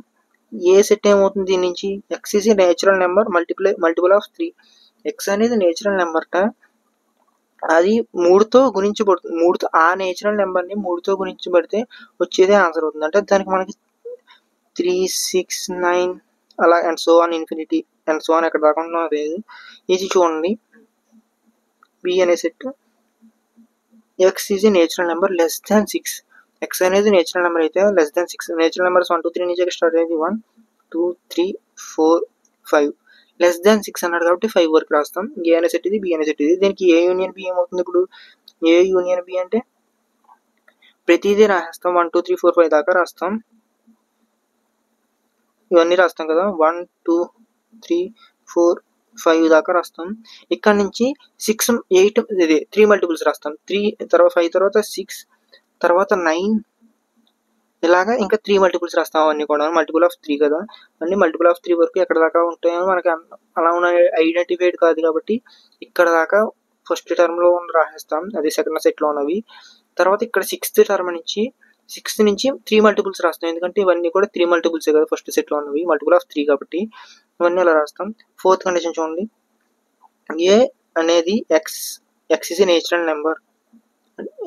[SPEAKER 1] ఏ సెట్ ఏమవుతుంది దీని నుంచి? X is natural number multiple of 3. X అనేది నేచురల్ నెంబర్ట, అది 3తో గుణించబడుతుంది. ఆ నేచురల్ నెంబర్ని 3తో గుణించబడితే వచ్చేదే ఆన్సర్ అవుతుంది. అంటే దానికి మనకి 3, 6, 9 అలా and so on infinity and so on ఎక్కడ దాకా లేదు. ఇది చూడండి, బి అనే set X is natural number less than 6. X అనేది నేచురల్ నెంబర్ అయితే లెస్ దాన్ 6. నేచురల్ నెంబర్స్ 1, 2, 3 నుంచి స్టార్ట్ అయ్యేది. 1, 2, 3, 4, 5 లెస్ దాన్ 6 అన్నాడు కాబట్టి 5 వరకు రాస్తాం. ఏ అనే సెట్ ఇది, బి అనే సెట్ ఇది. దీనికి ఏ యూనియన్ బి ఏమవుతుంది? ఇప్పుడు ఏ యూనియన్ బి అంటే ప్రతిదీ రాసేస్తాం. 1, 2, 3, 4, 5 దాకా రాస్తాం. ఇవన్నీ రాస్తాం కదా. 1, 2, 3, 4, 5 దాకా రాస్తాం. ఇక్కడ నుంచి 6, 8 ఇది 3 మల్టిపుల్స్ రాస్తాం. 3 తర్వాత 5 తర్వాత 6 తర్వాత 9 ఇలాగా ఇంకా 3 మల్టిపుల్స్ రాస్తాం. అవన్నీ కూడా మల్టిపుల్ ఆఫ్ 3 కదా. అన్ని మల్టిపుల్ ఆఫ్ 3 వరకు ఎక్కడ దాకా ఉంటాయో మనకి అలా ఉన్న ఐడెంటిఫైడ్ కాదు కాబట్టి ఇక్కడ దాకా ఫస్ట్ టర్మ్ లో రాసేస్తాం. అది సెకండ్ సెట్ లో ఉన్నవి. తర్వాత ఇక్కడ 6th టర్మ్ నుంచి 6 నుంచి 3 మల్టిపుల్స్ రాస్తాం. ఎందుకంటే ఇవన్నీ కూడా 3 మల్టిపుల్సే కదా ఫస్ట్ సెట్ లో ఉన్నవి, మల్టిపుల్ ఆఫ్ 3 కాబట్టి ఇవన్నీ అలా రాస్తాం. ఫోర్త్ కండిషన్ చూడండి. ఏ అనేది x is a natural number.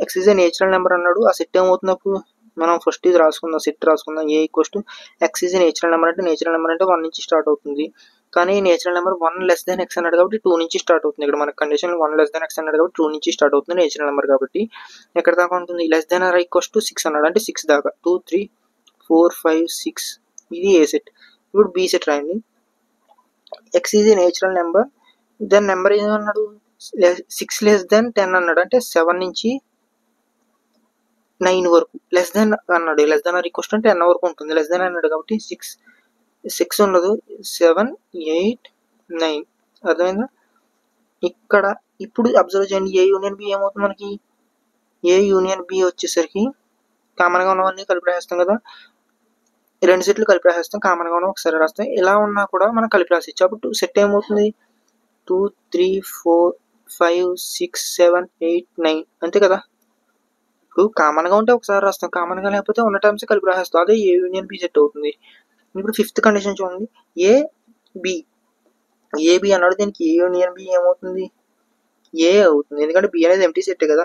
[SPEAKER 1] X is a natural number అన్నాడు. ఆ సెట్ ఏమవుతున్నప్పుడు మనం ఫస్ట్ ఇది రాసుకుందాం, సెట్ రాసుకుందాం. A equals to x is a natural number అంటే 1 నుంచి స్టార్ట్ అవుతుంది. కానీ natural number 1 less than x అన్నాడు కాబట్టి 2 నుంచి స్టార్ట్ అవుతుంది. ఇక్కడ మన కండిషన్ 1 లెస్ దాన్ ఎక్స్ అన్నాడు కాబట్టి 2 నుంచి స్టార్ట్ అవుతుంది నేచురల్ నెంబర్ కాబట్టి. ఎక్కడ దాకా ఉంటుంది? Less than or equals to 6 అన్నాడు అంటే 6 దాకా. 2, 3, 4, 5, 6 ఇది ఏ సెట్. ఇప్పుడు బి సెట్ రాయండి. X is a natural number, దాని నెంబర్ ఏమన్నాడు? 6 లెస్ దాన్ 10 అన్నాడు అంటే 7 నుంచి 9 వరకు లెస్ దెన్ అన్నాడు. Less than or equal to 10 వరకు ఉంటుంది. లెస్ దెన్ అన్నాడు కాబట్టి 6 ఉండదు, 7, 8, 9. అర్థమైందా? ఇక్కడ ఇప్పుడు అబ్జర్వ్ చేయండి, ఏ యూనియన్ బి ఏమవుతుంది మనకి? ఏ యూనియన్ బి వచ్చేసరికి కామన్గా ఉన్నవన్నీ కలిపి రాసేస్తాం కదా, 2 సెట్లు కలిపి రాసేస్తాం, కామన్గా ఉన్న ఒకసారి రాస్తాం. ఇలా ఉన్నా కూడా మనం కలిపి రాసేయచ్చు. అప్పుడు సెట్ ఏమవుతుంది? 2, 3, 4, 5, 6, 7, 8, 9 అంతే కదా. ఇప్పుడు కామన్గా ఉంటే ఒకసారి రాస్తాం, కామన్గా లేకపోతే ఉన్న టర్మ్స్ కలిపి రాసేస్తాం. అదే ఏ యూనియన్ బి సెట్ అవుతుంది. ఇప్పుడు 5th కండిషన్ చూడండి, ఏబి అన్నాడు. దీనికి ఏ యూనియన్ బి ఏమవుతుంది? ఏ అవుతుంది, ఎందుకంటే బి అనేది ఎంటీ సెట్ కదా.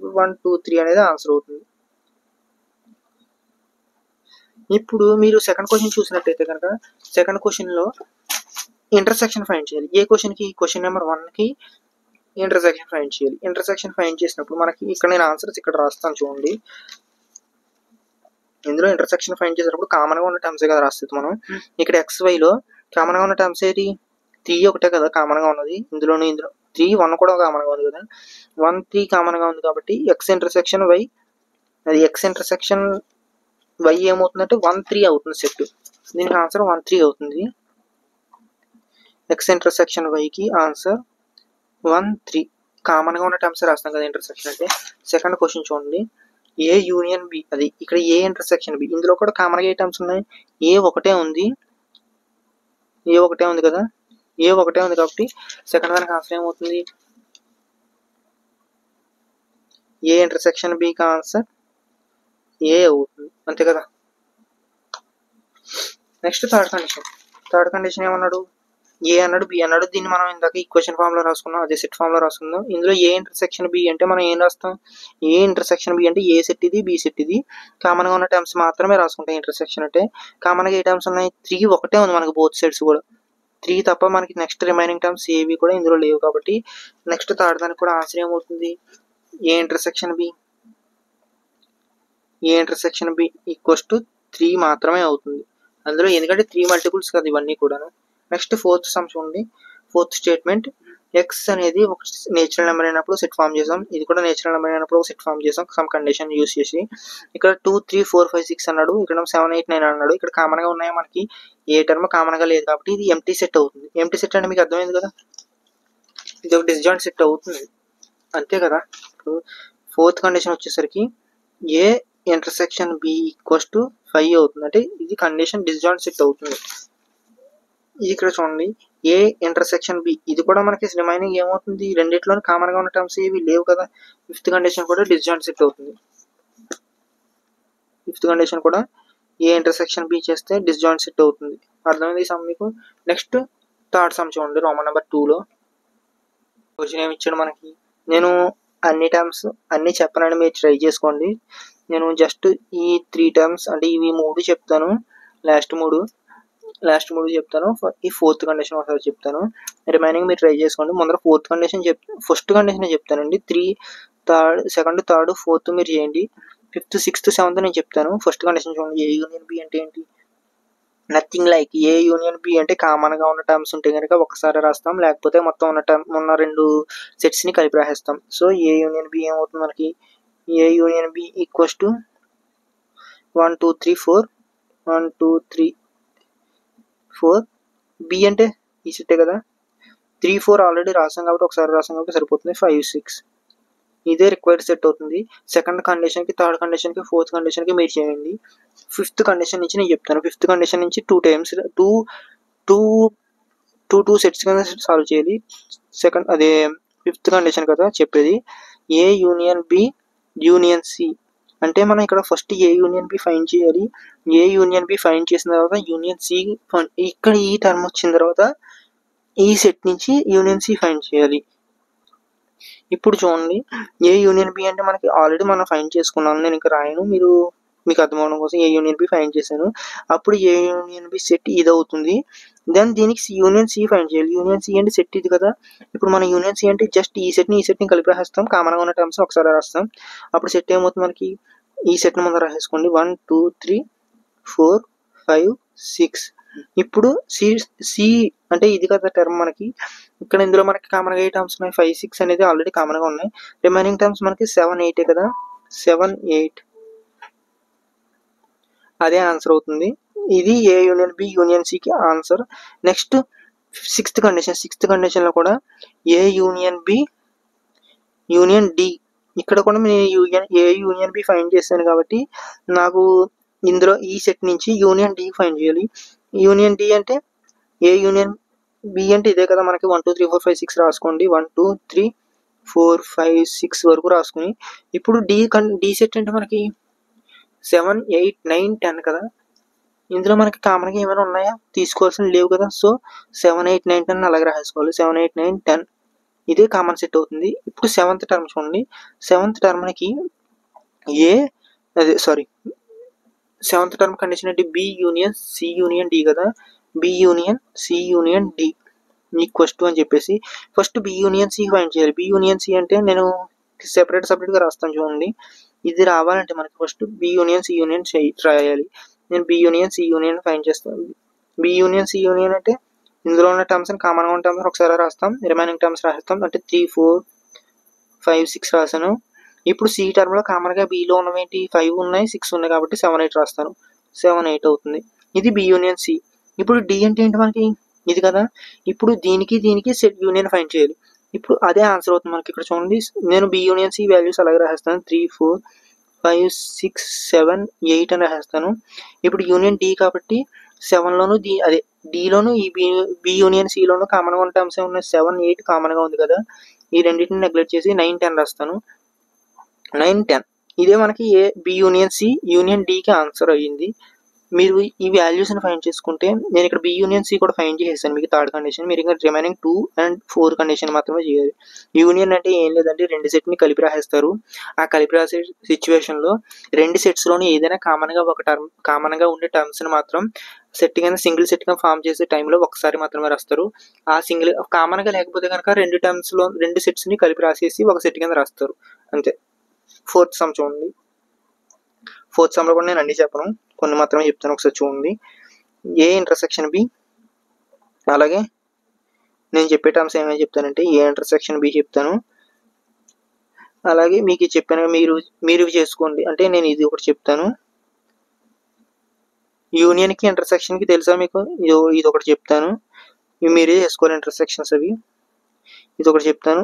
[SPEAKER 1] 1, 2, 3 అనేది ఆన్సర్ అవుతుంది. ఇప్పుడు మీరు సెకండ్ క్వశ్చన్ చూసినట్టయితే కనుక, సెకండ్ క్వశ్చన్లో ఇంటర్సెక్షన్ ఫైండ్ చేయాలి. ఏ క్వశ్చన్కి? క్వశ్చన్ నెంబర్ 1కి ఇంటర్సెక్షన్ ఫైండ్ చేయాలి. ఇంటర్సెక్షన్ ఫైండ్ చేసినప్పుడు మనకి ఇక్కడ నేను ఆన్సర్స్ ఇక్కడ రాస్తాను చూడండి. ఇందులో ఇంటర్సెక్షన్ ఫైండ్ చేసినప్పుడు కామన్గా ఉన్న టర్మ్సే కదా రాస్తుంది మనం. ఇక్కడ XYలో కామన్గా ఉన్న టర్మ్స్ ఏది? 3 ఒకటే కదా కామన్గా ఉన్నది. ఇందులో 3, 1 కూడా కామన్గా ఉంది కదా. 1, 3 కామన్గా ఉంది కాబట్టి X ఇంటర్సెక్షన్ Y, అది X ఇంటర్సెక్షన్ Y ఏమవుతుందంటే 1, 3 అవుతుంది సెట్. దీనికి ఆన్సర్ 1, 3 అవుతుంది. X ఇంటర్సెక్షన్ Yకి ఆన్సర్ 1, 3. కామన్గా ఉన్న టర్మ్స్ రాస్తాం కదా ఇంటర్సెక్షన్ అంటే. సెకండ్ క్వశ్చన్ చూడండి, ఏ యూనియన్ బి, అది ఇక్కడ ఏ ఇంటర్సెక్షన్ బి. ఇందులో కూడా కామన్గా ఏ టర్మ్స్ ఉన్నాయి? ఏ ఒకటే ఉంది కదా. ఏ ఒకటే ఉంది కాబట్టి సెకండ్ దానికి ఆన్సర్ ఏమవుతుంది? ఏ ఇంటర్సెక్షన్ బికి ఆన్సర్ ఏ అవుతుంది, అంతే కదా. నెక్స్ట్ థర్డ్ కండిషన్ ఏమన్నాడు? ఏ అన్నాడు, బి అన్నాడు. దీన్ని మనం ఇందాక ఈక్వేషన్ ఫామ్ లో రాసుకున్నాం, అదే సెట్ ఫామ్ లో రాసుకుందాం. ఇందులో ఏ ఇంటర్సెక్షన్ బి అంటే మనం ఏం రాస్తాం? ఏ ఇంటర్సెక్షన్ బి అంటే ఏ సెట్ ఇది, బి సెట్ ఇది. కామన్ గా ఉన్న టర్మ్స్ మాత్రమే రాసుకుంటాం. ఇంటర్సెక్షన్ అంటే కామన్ గా ఏ టర్మ్స్ ఉన్నాయి? 3 ఒకటే ఉంది మనకి, బోత్ సైడ్స్ కూడా 3 తప్ప మనకి నెక్స్ట్ రిమైనింగ్ టర్మ్స్ ఏవి కూడా ఇందులో లేవు. కాబట్టి నెక్స్ట్ థర్డ్ దానికి కూడా ఆన్సర్ ఏమవుతుంది? A intersection B equals to 3 మాత్రమే అవుతుంది అందులో, ఎందుకంటే 3 మల్టిపుల్స్ కదా ఇవన్నీ కూడా. నెక్స్ట్ ఫోర్త్ సమ్ చూడండి. ఫోర్త్ స్టేట్మెంట్, ఎక్స్ అనేది ఒక నేచురల్ నెంబర్ అయినప్పుడు సెట్ ఫామ్ చేసాం, ఇది కూడా నేచురల్ నెంబర్ అయినప్పుడు ఒక సెట్ ఫామ్ చేసాం సమ్ కండిషన్ యూస్ చేసి. ఇక్కడ 2, 3, 4, 5, 6 అన్నాడు, ఇక్కడ 7, 8, 9 అన్నాడు. ఇక్కడ కామన్ గా ఉన్నాయి మనకి, ఏ టర్మ్ కామన్ గా లేదు కాబట్టి ఇది ఎంటీ సెట్ అవుతుంది. ఎంటీ సెట్ అంటే మీకు అర్థమైంది కదా, ఇది ఒక డిస్జాయింట్ సెట్ అవుతుంది, అంతే కదా. ఇప్పుడు ఫోర్త్ కండిషన్ వచ్చేసరికి A intersection B equals to 5 అవుతుంది, అంటే ఇది కండిషన్ డిస్జాయింట్ సెట్ అవుతుంది. ఇక్కడ చూడండి, ఏ ఇంటర్సెక్షన్ బి, ఇది కూడా మనకి రిమైనింగ్ ఏమవుతుంది? రెండిట్లోనే కామన్ గా ఉన్న టర్మ్స్ ఏవి లేవు కదా. ఫిఫ్త్ కండిషన్ కూడా డిస్జాయింట్ సెట్ అవుతుంది. ఫిఫ్త్ కండిషన్ కూడా ఏ ఇంటర్సెక్షన్ బి చేస్తే డిస్జాయింట్ సెట్ అవుతుంది. అర్థమైంది ఈ సమ్ మీకు. నెక్స్ట్ థర్డ్ సమ్ చూడండి, రోమన్ నెంబర్ 2లో క్వశ్చన్ ఏమి ఇచ్చాడు మనకి. నేను అన్ని టర్మ్స్ అన్ని చెప్పనని మీరు ట్రై చేసుకోండి. నేను జస్ట్ ఈ 3 టర్మ్స్ అంటే ఇవి 3 చెప్తాను, లాస్ట్ మూడు చెప్తాను. ఈ ఫోర్త్ కండిషన్ ఒకసారి చెప్తాను, రిమైనింగ్ మీరు ట్రై చేసుకోండి. ముందర ఫోర్త్ కండిషన్ ఫస్ట్ కండిషన్ చెప్తానండి. 3, సెకండ్, థర్డ్, ఫోర్త్ మీరు చేయండి. 5th, 6th, 7th నేను చెప్తాను. ఫస్ట్ కండిషన్ చూడండి, ఏ యూనియన్ బి అంటే ఏంటి? Nothing like A union B అంటే కామన్ గా ఉన్న టర్మ్స్ ఉంటే కనుక ఒకసారి రాస్తాం, లేకపోతే మొత్తం ఉన్న 2 సెట్స్ ని కలిపి రాసేస్తాం. సో ఏ యూనియన్ బి ఏమవుతుంది మనకి? A union B equals to 1, 2, 3, 4, 1, 2, 3, 4. B అంటే ఈ సెట్టే కదా. 3, 4 ఆల్రెడీ రాసాం కాబట్టి ఒకసారి రాసాం కాబట్టి సరిపోతుంది. 5, 6 ఇదే రిక్వైర్డ్ సెట్ అవుతుంది. సెకండ్ కండిషన్ కి, థర్డ్ కండిషన్ కి, ఫోర్త్ కండిషన్ కి మీరు చేయండి. ఫిఫ్త్ కండిషన్ నుంచి నేను చెప్తాను. ఫిఫ్త్ కండిషన్ నుంచి 2 టైమ్స్ 2 సెట్స్ కింద సాల్వ్ చేయాలి. సెకండ్ అదే ఫిఫ్త్ కండిషన్ కదా చెప్పేది. ఏ యూనియన్ బి యూనియన్ సి అంటే మనం ఇక్కడ ఫస్ట్ ఏ యూనియన్ బి ఫైండ్ చేయాలి. ఏ యూనియన్ బి ఫైండ్ చేసిన తర్వాత యూనియన్ సి, ఇక్కడ ఈ టర్మ్ వచ్చిన తర్వాత ఈ సెట్ నుంచి యూనియన్ సి ఫైండ్ చేయాలి. ఇప్పుడు చూడండి, ఏ యూనియన్ బి అంటే మనకి ఆల్రెడీ మనం ఫైండ్ చేసుకున్నాం, నేను ఇంకా రాయను, మీకు అర్థమవడం కోసం ఏ యూనియన్ బి ఫైండ్ చేశాను. అప్పుడు ఏ యూనియన్ బి సెట్ ఇది అవుతుంది. దెన్ దీనికి యూనియన్ సి ఫైండ్ చేయాలి. యూనియన్ సి అంటే సెట్ ఇది కదా. ఇప్పుడు మన యూనియన్ సి అంటే జస్ట్ ఈ సెట్ ని కలిపి రాస్తాం, కామన్ గా ఉన్న టర్మ్స్ ఒకసారి రాస్తాం. అప్పుడు సెట్ ఏమవుతుంది మనకి? ఈ సెట్ ని ముందు రాసేసుకోండి, 1, 2, 3, 4, 5, 6. ఇప్పుడు సి అంటే ఇది కదా టర్మ్ మనకి. ఇక్కడ ఇందులో మనకి కామన్ గా ఏ టర్మ్స్ ఉన్నాయి? 5, 6 అనేది ఆల్రెడీ కామన్ గా ఉన్నాయి. రిమైనింగ్ టర్మ్స్ మనకి 7, 8 కదా. 7 8 అదే ఆన్సర్ అవుతుంది. ఇది ఏ యూనియన్ బి యూనియన్ సికి ఆన్సర్. నెక్స్ట్ సిక్స్త్ కండిషన్లో కూడా A union B union D. ఇక్కడ కూడా నేను ఏ యూనియన్ బి ఫైండ్ చేశాను కాబట్టి నాకు ఇందులో ఈ సెట్ నుంచి యూనియన్ డి ఫైండ్ చేయాలి. యూనియన్ డి అంటే ఏ యూనియన్ బి అంటే ఇదే కదా, మనకి 1 2 3 4 5 6 రాసుకోండి. 1 2 3 4 5 6 వరకు రాసుకుని ఇప్పుడు డి సెట్ అంటే మనకి 7 8 9 10 కదా. ఇందులో మనకి కామన్గా ఏమైనా ఉన్నాయా, తీసుకోవాల్సిన లేవు కదా. సో 7 8 9 10 అలాగే రాసుకోవాలి. 7 8 9 10 ఇదే కామన్ సెట్ అవుతుంది. ఇప్పుడు సెవెంత్ టర్మ్ చూడండి. సెవెంత్ టర్మ్కి సెవెంత్ టర్మ్ కండిషన్ ఏంటి, B union C union D కదా. B union C union D equals to అని చెప్పేసి first B union C find చేయాలి. బి యూనియన్ సి అంటే నేను సెపరేట్గా రాస్తాను చూడండి. ఇది రావాలంటే మనకి first B union C union రాయాలి. నేను B union C union find చేస్తాను. బి యూనియన్ సి యూనియన్ అంటే ఇందులో ఉన్న టర్మ్స్ కామన్గా ఉన్న టర్మ్స్ ఒకసారి రాస్తాం, రిమైనింగ్ టర్మ్స్ రాస్తాం. అంటే 3 4 5 6 రాశాను. ఇప్పుడు సి టర్మ్లో కామన్గా బిలో ఉన్నవేంటి 5 ఉన్నాయి 6 ఉన్నాయి కాబట్టి 7 8 రాస్తాను. 7 8 అవుతుంది. ఇది బి యూనియన్ సి. ఇప్పుడు డి అంటే ఏంటి మనకి ఇది కదా. ఇప్పుడు దీనికి సెట్ యూనియన్ ఫైండ్ చేయాలి. ఇప్పుడు అదే ఆన్సర్ అవుతుంది మనకి. ఇక్కడ చూడండి, నేను బి యూనియన్ సి వాల్యూస్ అలాగే రాస్తాను. 3 4 5 6 7 8 అని రాస్తాను. ఇప్పుడు యూనియన్ డి కాబట్టి 7లోను డిలోను ఈ బి యూనియన్ సిలోను కామన్గా ఉన్న టర్మ్స్ ఉన్నాయి. 7 8 కామన్గా ఉంది కదా. ఈ రెండింటిని నెగ్లెక్ట్ చేసి 9 10 రాస్తాను. 9 10 ఇదే మనకి A B union C union డికి ఆన్సర్ అయ్యింది. మీరు ఈ వాల్యూస్ని ఫైండ్ చేసుకుంటే నేను ఇక్కడ బి యూనియన్ సి కూడా ఫైండ్ చేసేసాను. మీకు థర్డ్ కండిషన్, మీరు ఇంకా రిమైనింగ్ 2 and 4 కండిషన్ మాత్రమే చేయాలి. యూనియన్ అంటే ఏం లేదంటే రెండు సెట్ని కలిపి రాసేస్తారు. ఆ కలిపి రాసే సిచ్యువేషన్లో రెండు సెట్స్లోని ఏదైనా కామన్గా ఉండే టర్మ్స్ని మాత్రం సింగిల్ సెట్గా ఫామ్ చేసే టైంలో ఒకసారి మాత్రమే రాస్తారు. ఆ సింగిల్ కామన్గా లేకపోతే కనుక రెండు సెట్స్ని కలిపి రాసేసి ఒక సెట్ కింద రాస్తారు అంతే. ఫోర్త్ సమ్ చూడండి. ఫోర్త్ సమ్లో కూడా నేను అన్ని చెప్పను, కొన్ని మాత్రమే చెప్తాను. ఒకసారి చూడండి. ఏ ఇంటర్సెక్షన్ బి, అలాగే నేను చెప్పే టర్మ్స్ ఏమైనా చెప్తానంటే ఏ ఇంటర్సెక్షన్ బి చెప్తాను. అలాగే మీకు చెప్పాను మీరు చేసుకోండి. అంటే నేను ఇది ఒకటి చెప్తాను. యూనియన్కి ఇంటర్సెక్షన్కి తెలుసా మీకు, ఇది ఒకటి చెప్తాను. మీరే చేసుకోవాలి ఇంటర్సెక్షన్స్ అవి. ఇది ఒకటి చెప్తాను.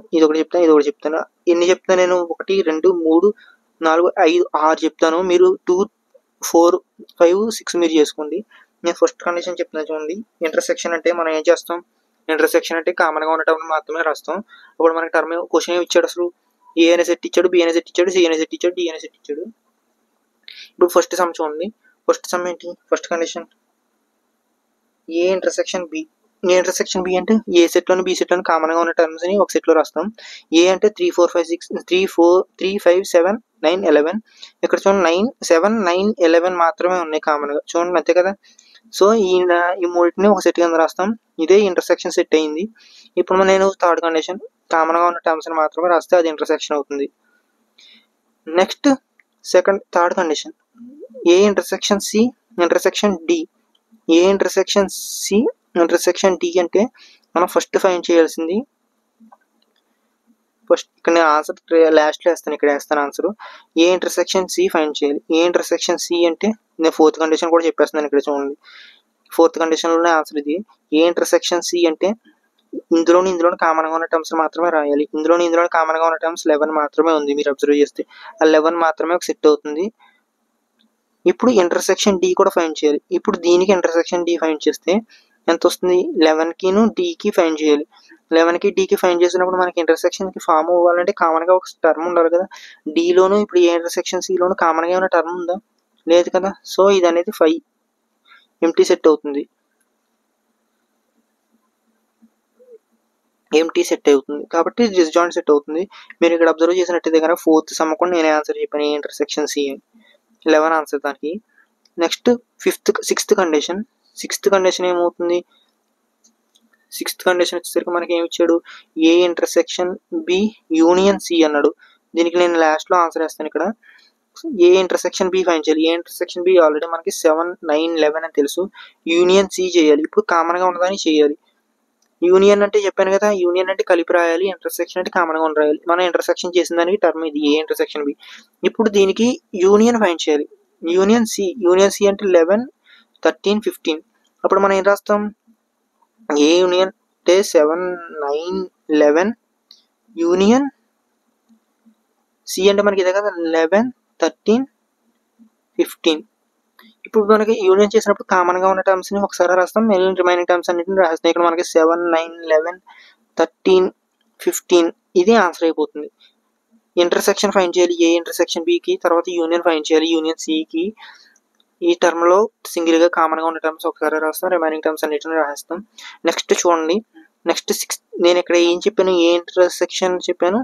[SPEAKER 1] ఎన్ని చెప్తాను నేను, 1 2 3 4 5 6 చెప్తాను. మీరు 2 4 5 6 మీరు చేసుకోండి. నేను ఫస్ట్ కండిషన్ చెప్తాను చూడండి. ఇంటర్సెక్షన్ అంటే మనం ఏం చేస్తాం, ఇంటర్సెక్షన్ అంటే కామన్గా ఉన్న టర్మ్ మాత్రమే రాస్తాం. అప్పుడు మనకి టర్మ్ క్వశ్చన్ ఏమి ఇచ్చాడు అసలు, ఏ అనే సెట్ ఇచ్చాడు, బి అనే సెట్ ఇచ్చాడు, సి అనే సెట్ ఇచ్చాడు, డి అనే సెట్ ఇచ్చాడు. ఇప్పుడు ఫస్ట్ సమ్ చూడండి. ఫస్ట్ సమ్ ఏంటి, first condition A intersection B. A intersection B అంటే ఏ సెట్లోని బి సెట్లోని కామన్గా ఉన్న టర్మ్స్ని ఒక సెట్లో రాస్తాం. ఏ అంటే 3 4 5 6 3 5 7 9 11. ఇక్కడ చూడండి 9 7 9 11 మాత్రమే ఉన్నాయి కామన్గా, చూడండి అంతే కదా. సో ఈ మూడింటిని ఒక సెట్ కింద రాస్తాం. ఇదే ఇంటర్సెక్షన్ సెట్ అయింది. ఇప్పుడు నేను థర్డ్ కండిషన్ కామన్గా ఉన్న టర్మ్స్ని మాత్రమే రాస్తే అది ఇంటర్సెక్షన్ అవుతుంది. Next third condition A intersection C intersection D. A intersection C intersection D అంటే మనం ఫస్ట్ ఫైండ్ చేయాల్సింది, ఫస్ట్ ఇక్కడ నేను ఆన్సర్ లాస్ట్లో వేస్తాను, ఇక్కడ వేస్తాను answer. A intersection C find చేయాలి. ఏ ఇంటర్సెక్షన్ సి అంటే నేను ఫోర్త్ కండిషన్ కూడా చెప్పేస్తున్నాను ఇక్కడ చూడండి. ఫోర్త్ కండిషన్లోనే ఆన్సర్ ఇది. ఏ ఇంటర్సెక్షన్ సి అంటే ఇందులోని కామన్గా ఉన్న టర్మ్స్ మాత్రమే రాయాలి. ఇందులోని కామన్గా ఉన్న టర్మ్స్ 11 మాత్రమే ఉంది. మీరు అబ్జర్వ్ చేస్తే ఆ 11 మాత్రమే ఒక సెట్ అవుతుంది. ఇప్పుడు ఇంటర్సెక్షన్ డి కూడా ఫైండ్ చేయాలి. ఇప్పుడు దీనికి ఇంటర్సెక్షన్ డి ఫైండ్ చేస్తే ఎంత వస్తుంది, 11కిను డికి ఫైండ్ చేయాలి. 11కి డికి ఫైండ్ చేసినప్పుడు మనకి ఇంటర్సెక్షన్కి ఫామ్ అవ్వాలంటే కామన్గా ఒక టర్మ్ ఉండాలి కదా. డిలోను ఇప్పుడు ఏ ఇంటర్సెక్షన్ సిలోను కామన్గా ఏమైనా టర్మ్ ఉందా, లేదు కదా. సో ఇది అనేది 5 ఎంటీ సెట్ అవుతుంది. కాబట్టి డిస్జాయింట్ సెట్ అవుతుంది. మీరు ఇక్కడ అబ్జర్వ్ చేసినట్టయితే కనుక ఫోర్త్ సమ్ కూడా నేనే ఆన్సర్ చెప్పాను, ఏ ఇంటర్సెక్షన్ సి అని. 11 ఆన్సర్ దానికి. నెక్స్ట్ సిక్స్త్ కండిషన్ ఏమవుతుంది, సిక్స్త్ కండిషన్ వచ్చేసరికి మనకి ఏమి ఇచ్చాడు, A intersection B union C అన్నాడు. దీనికి నేను లాస్ట్లో ఆన్సర్ వేస్తాను. ఇక్కడ ఏ ఇంటర్సెక్షన్ బి ఫైండ్ చేయాలి. ఏ ఇంటర్సెక్షన్ బి ఆల్రెడీ మనకి 7 9 11 అని తెలుసు. యూనియన్ సి చేయాలి. ఇప్పుడు కామన్గా ఉన్నదాన్ని చేయాలి. యూనియన్ అంటే చెప్పాను కదా, యూనియన్ అంటే కలిపి రాయాలి, ఇంటర్సెక్షన్ అంటే కామన్గా ఉండి రాయాలి. మనం ఇంటర్సెక్షన్ చేసిన దానికి టర్మ్ ఇది, ఏ ఇంటర్సెక్షన్ బి. ఇప్పుడు దీనికి యూనియన్ ఫైండ్ చేయాలి. యూనియన్ సి అంటే 11, 13, 15. అప్పుడు మనం ఏం రాస్తాం, ఏ యూనియన్ అంటే 7, 9, 11 యూనియన్ సి అంటే మనకి ఇదే కదా 11, 13, 15. ఇప్పుడు మనకి యూనియన్ చేసినప్పుడు కామన్గా ఉన్న టర్మ్స్ని ఒకసారి రాస్తాం, మిగిలిన రిమైనింగ్ టర్మ్స్ అన్నింటిని రాస్తాం. ఇక్కడ మనకి 7, 9, 11, 13, 15 ఇది ఆన్సర్ అయిపోతుంది. ఇంటర్సెక్షన్ ఫైండ్ చేయాలి ఏ ఇంటర్సెక్షన్ బికి, తర్వాత యూనియన్ ఫైండ్ చేయాలి యూనియన్ సికి. ఈ టర్మ్లో సింగిల్గా కామన్గా ఉన్న టర్మ్స్ ఒకసారి రాస్తాం, రిమైనింగ్ టర్మ్స్ అన్నిటిని రాస్తాం. నెక్స్ట్ చూడండి, నెక్స్ట్ 6 నేను ఇక్కడ ఏం చెప్పాను, ఏ ఇంటర్సెక్షన్ చెప్పాను.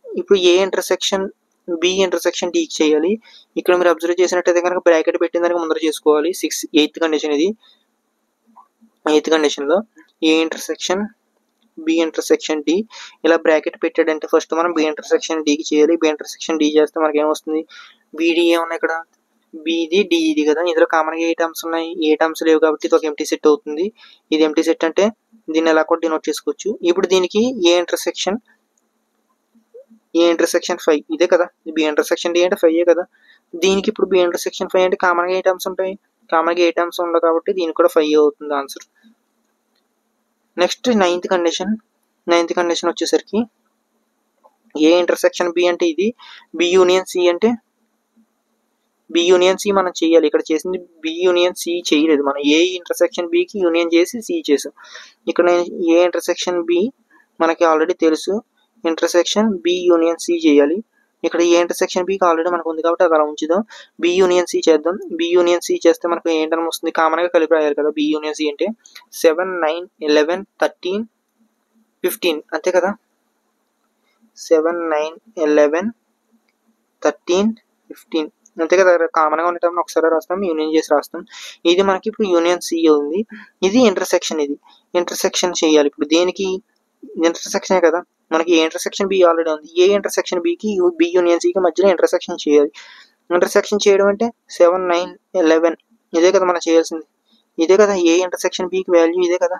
[SPEAKER 1] ఇప్పుడు ఏ ఇంటర్సెక్షన్ బి ఇంటర్సెక్షన్ డికి చేయాలి. ఇక్కడ మీరు అబ్జర్వ్ చేసినట్టయితే కనుక బ్రాకెట్ పెట్టిన దానికి ముందర చేసుకోవాలి. 8th కండిషన్ ఇది. 8th కండిషన్లో A intersection B intersection D ఇలా బ్రాకెట్ పెట్టాడంటే ఫస్ట్ మనం బి ఇంటర్సెక్షన్ డికి చేయాలి. బి ఇంటర్సెక్షన్ డి చేస్తే మనకి ఏమొస్తుంది, బీడి ఏమున్నాయి ఇక్కడ, బిది డిది కదా. ఇందులో కామన్గా ఏ టర్మ్స్ ఉన్నాయి, ఏ టర్మ్స్ లేవు కాబట్టి ఇది ఒక ఎంటీ సెట్ అవుతుంది. ఇది ఎంటీ సెట్ అంటే దీన్ని ఎలా కూడా డినోట్ చేసుకోవచ్చు. ఇప్పుడు దీనికి ఏ ఇంటర్సెక్షన్ 5 ఇదే కదా, బి ఇంటర్సెక్షన్ డి అంటే 5 కదా. దీనికి ఇప్పుడు బి ఇంటర్సెక్షన్ 5 అంటే కామన్గా ఏ టర్మ్స్ ఉంటాయి, కామన్గా ఏ టర్మ్స్ ఉండవు కాబట్టి దీనికి కూడా 5 అవుతుంది ఆన్సర్. నెక్స్ట్ 9th కండిషన్ వచ్చేసరికి ఏ ఇంటర్సెక్షన్ బి అంటే ఇది, బి యూనియన్ సి అంటే బి యూనియన్ సి మనం చేయాలి. ఇక్కడ చేసింది బి యూనియన్ సి చేయలేదు, మనం ఏ ఇంటర్సెక్షన్ బికి యూనియన్ చేసి సి చేసాం. ఇక్కడ ఏ ఇంటర్సెక్షన్ బి మనకి ఆల్రెడీ తెలుసు, ఇంటర్సెక్షన్ బి యూనియన్ సి చేయాలి. ఇక్కడ ఏ ఇంటర్సెక్షన్ బికి ఆల్రెడీ మనకు ఉంది కాబట్టి అది అలా ఉంచుదాం. బి యూనియన్ సి చేద్దాం. బి యూనియన్ సి చేస్తే మనకు ఏంటని వస్తుంది, కామన్గా కలిపి రాయాలి కదా. బి యూనియన్ సి అంటే 7, 9, 11, 13, 15 అంతే కదా. 7, 9, 11, 13, 15 అంతే కదా. కామన్గా ఉండటం ఒకసారి రాస్తాం, యూనియన్ చేసి రాస్తాం. ఇది మనకి ఇప్పుడు యూనియన్ సి ఉంది. ఇది ఇంటర్సెక్షన్, ఇది ఇంటర్సెక్షన్ చేయాలి. ఇప్పుడు దేనికి ఇంటర్సెక్షనే కదా, మనకి ఏ ఇంటర్సెక్షన్ బి ఆల్రెడీ ఉంది. ఏ ఇంటర్సెక్షన్ బికి బి యూనియన్ సికి మధ్యలో ఇంటర్సెక్షన్ చేయాలి. ఇంటర్సెక్షన్ చేయడం అంటే 7, 9, 11 ఇదే కదా మనం చేయాల్సింది, ఇదే కదా ఏ ఇంటర్సెక్షన్ బికి వాల్యూ ఇదే కదా,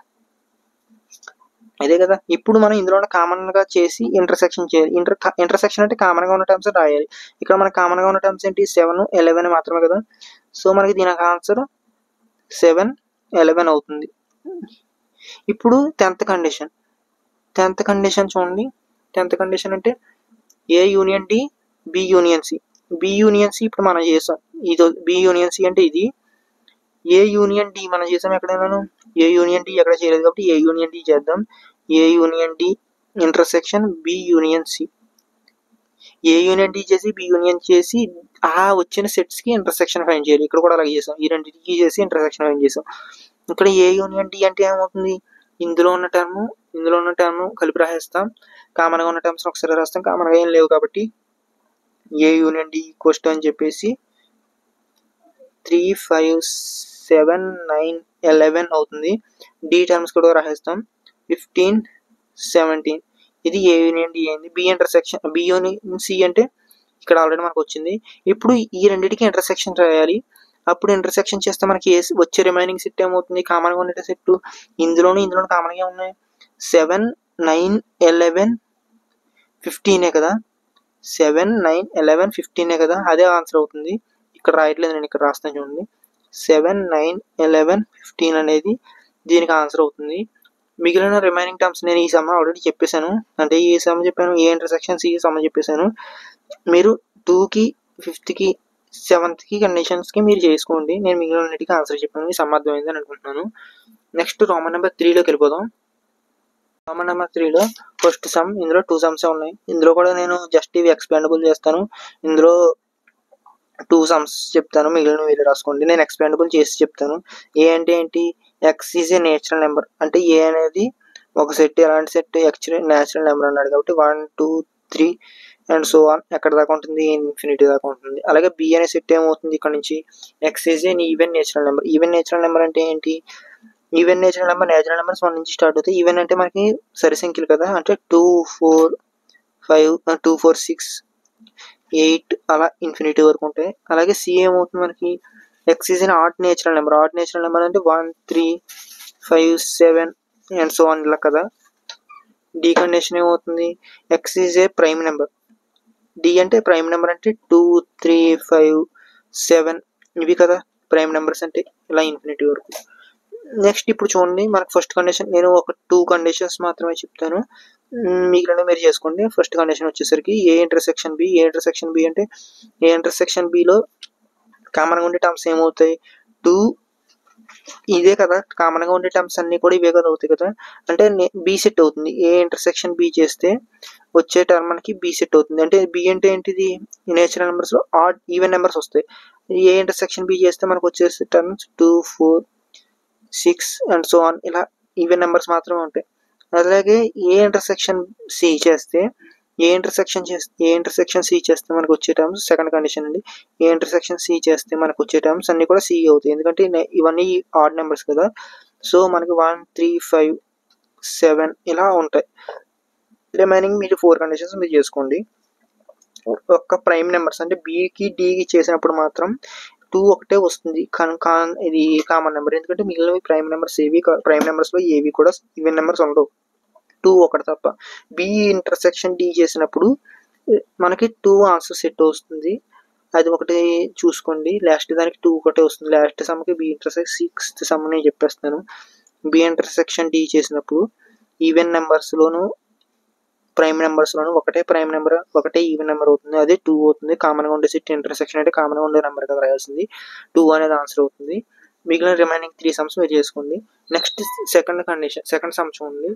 [SPEAKER 1] ఇదే కదా. ఇప్పుడు మనం ఇందులో కామన్గా చేసి ఇంటర్సెక్షన్ చేయాలి. ఇంటర్సెక్షన్ అంటే కామన్గా ఉన్న టర్మ్స్ రాయాలి. ఇక్కడ మనకి కామన్గా ఉన్న టర్మ్స్ ఏంటి, 7, 11 మాత్రమే కదా. సో మనకి దీనికి ఆన్సర్ 7, 11 అవుతుంది. ఇప్పుడు 10th కండిషన్ చూడండి. 10th కండిషన్ అంటే A union D, B union C. B union C ఇప్పుడు మనం చేసాం, ఇది బి యూనియన్ సి అంటే ఇది. ఏ యూనియన్ డి మనం చేసాం ఎక్కడైనా, ఏ యూనియన్ డి ఎక్కడ చేయలేదు కాబట్టి ఏ యూనియన్ డి చేద్దాం. A union D intersection B union C. A union D చేసి బి యూనియన్ చేసి ఆ వచ్చిన సెట్స్కి ఇంటర్సెక్షన్ ఫైండ్ చేయాలి. ఇక్కడ కూడా అలాగే చేసాం, ఈ రెండింటికి చేసి ఇంటర్సెక్షన్ ఫైండ్ చేసాం. ఇక్కడ ఏ యూనియన్ డి అంటే ఏమవుతుంది, ఇందులో ఉన్న టర్మ్ కలిపి రాసేస్తాం, కామన్గా ఉన్న టర్మ్స్ ఒకసారి రాస్తాం, కామన్గా ఏం లేవు కాబట్టి ఏ యూనియన్ డి ఈక్వల్స్ టు అని చెప్పేసి 3, 5, 7, 9, 11 అవుతుంది. డి టర్మ్స్ కూడా రాసేస్తాం 15, 17. ఇది ఏ యూనియన్ డి అయింది. బి యూనియన్ సి అంటే ఇక్కడ ఆల్రెడీ మనకు వచ్చింది. ఇప్పుడు ఈ రెండింటికి ఇంటర్సెక్షన్ రాయాలి. అప్పుడు ఇంటర్సెక్షన్ చేస్తే మనకి వచ్చే రిమైనింగ్ సెట్ ఏమవుతుంది, కామన్గా ఉండే సెట్ ఇందులోనూ కామన్గా ఉన్నాయి. 7, 9, 11, 15 కదా. 7, 9, 11, 15 కదా, అదే ఆన్సర్ అవుతుంది. ఇక్కడ రాయట్లేదు, నేను ఇక్కడ రాస్తాను చూడండి. 7, 9, 11, 15 అనేది దీనికి ఆన్సర్ అవుతుంది. మిగిలిన రిమైనింగ్ టర్మ్స్ నేను ఈ సమ్ ఆల్రెడీ చెప్పేశాను, అంటే ఈ సమ్ చెప్పాను, ఏ ఇంటర్సెక్షన్ సి సమ్ చెప్పేశాను. మీరు 2కి, 5థ్కి, 7థ్కి కండిషన్స్కి మీరు చేసుకోండి. నేను మిగిలినటికి ఆన్సర్ చెప్పాను, ఈ సమ్ అర్థమైందని అనుకుంటున్నాను. నెక్స్ట్ రోమన్ నెంబర్ 3లోకి వెళ్ళిపోదాం. రోమన్ నెంబర్ 3లో ఫస్ట్ సమ్, ఇందులో 2 సమ్స్ ఉన్నాయి. ఇందులో కూడా నేను జస్ట్ ఇవి ఎక్స్పాండబుల్ చేస్తాను. ఇందులో 2 సమ్స్ చెప్తాను, మిగిలిన వీళ్ళు రాసుకోండి. నేను ఎక్స్పాండబుల్ చేసి చెప్తాను. ఏ అంటే ఏంటి, X is a natural number అంటే ఏ అనేది ఒక సెట్, ఎలాంటి సెట్, నేచురల్ నెంబర్ అన్నాడు కాబట్టి 1, 2, 3 అండ్ సో ఆన్ ఎక్కడ దాకా ఉంటుంది, ఇన్ఫినిటీ దాకా ఉంటుంది. అలాగే బి అనే సెట్ ఏమవుతుంది, ఇక్కడ నుంచి X is A even natural number. Even natural number అంటే ఏంటి, ఈవెన్ నేచురల్ నెంబర్స్ 1 నుంచి స్టార్ట్ అవుతాయి. ఈవెన్ అంటే మనకి సరి సంఖ్యలు కదా, అంటే 2, 4, 5, 6, 8 అలా ఇన్ఫినిటీ వరకు ఉంటాయి. అలాగే సి ఏమవుతుంది మనకి, X is an odd natural number. Odd natural number అంటే 1, 3, 5, 7 అండ్ సో ఆన్ ఇలా కదా. డి కండిషన్ ఏమవుతుంది, X is a prime number. D అంటే ప్రైమ్ నెంబర్ అంటే 2, 3, 5, 7 ఇవి కదా ప్రైమ్ నెంబర్స్ అంటే, ఇలా ఇన్ఫినిటీ వరకు. నెక్స్ట్ ఇప్పుడు చూడండి, మనకు ఫస్ట్ కండిషన్ నేను ఒక 2 కండిషన్స్ మాత్రమే చెప్తాను, మిగిలిన మీరు చేసుకోండి. ఫస్ట్ కండిషన్ వచ్చేసరికి A intersection B. A intersection B అంటే, ఏ ఇంటర్సెక్షన్ బిలో కామన్గా ఉండే టర్మ్స్ ఏమవుతాయి, 2 ఇదే కదా కామన్గా ఉండే టర్మ్స్ అన్నీ కూడా ఇవే కదా అవుతాయి కదా, అంటే బి సెట్ అవుతుంది. ఏ ఇంటర్సెక్షన్ బి చేస్తే వచ్చే టర్మ్ మనకి బి సెట్ అవుతుంది. అంటే బి అంటే ఏంటిది, నేచురల్ నెంబర్స్లో ఆడ్ ఈవెన్ నెంబర్స్ వస్తాయి. ఏ ఇంటర్సెక్షన్ బి చేస్తే మనకు వచ్చేసి టర్మ్స్ 2, 4, 6 అండ్ సో ఆన్ ఇలా ఈవెన్ నెంబర్స్ మాత్రమే ఉంటాయి. అలాగే ఏ ఇంటర్సెక్షన్ సి చేస్తే, ఏ ఇంటర్సెక్షన్ సి చేస్తే మనకు వచ్చే టర్మ్స్ సెకండ్ కండిషన్ అండి. ఏ ఇంటర్సెక్షన్ సి చేస్తే మనకు వచ్చే టర్మ్స్ అన్ని కూడా సి అవుతాయి, ఎందుకంటే ఇవన్నీ ఆడ్ నెంబర్స్ కదా. సో మనకి 1, 3, 5, 7 ఇలా ఉంటాయి. రిమైనింగ్ మీరు 4 కండిషన్స్ మీరు చేసుకోండి. ఒక్క ప్రైమ్ నెంబర్స్ అంటే బికి డికి చేసినప్పుడు మాత్రం 2 ఒకటే వస్తుంది, ఇది కామన్ నెంబర్. ఎందుకంటే మిగిలినవి ప్రైమ్ నెంబర్స్ ప్రైమ్ నెంబర్స్లో ఏవి కూడా ఈవెన్ నెంబర్స్ ఉండవు, 2 ఒకటి తప్ప. బి ఇంటర్సెక్షన్ డి చేసినప్పుడు మనకి 2 ఆన్సర్ సెట్ వస్తుంది, అది ఒకటి చూసుకోండి. లాస్ట్ దానికి 2 ఒకటే వస్తుంది. లాస్ట్ సమ్కి బి ఇంటర్సెక్షన్ 6th సమ్ నేను చెప్పేస్తాను. బి ఇంటర్సెక్షన్ డి చేసినప్పుడు ఈవెన్ నెంబర్స్లోను ప్రైమ్ నెంబర్స్లోను ఒకటే ప్రైమ్ నెంబర్ ఒకటే ఈవెన్ నెంబర్ అవుతుంది, అదే 2 అవుతుంది. కామన్గా ఉండే సెట్ ఇంటర్సెక్షన్ అంటే కామన్గా ఉండే నెంబర్ కదా రాయాల్సింది, 2 అనేది ఆన్సర్ అవుతుంది. మిగిలిన రిమైనింగ్ 3 సమ్స్ మీరు చేసుకోండి. Next second condition, second some చూడండి.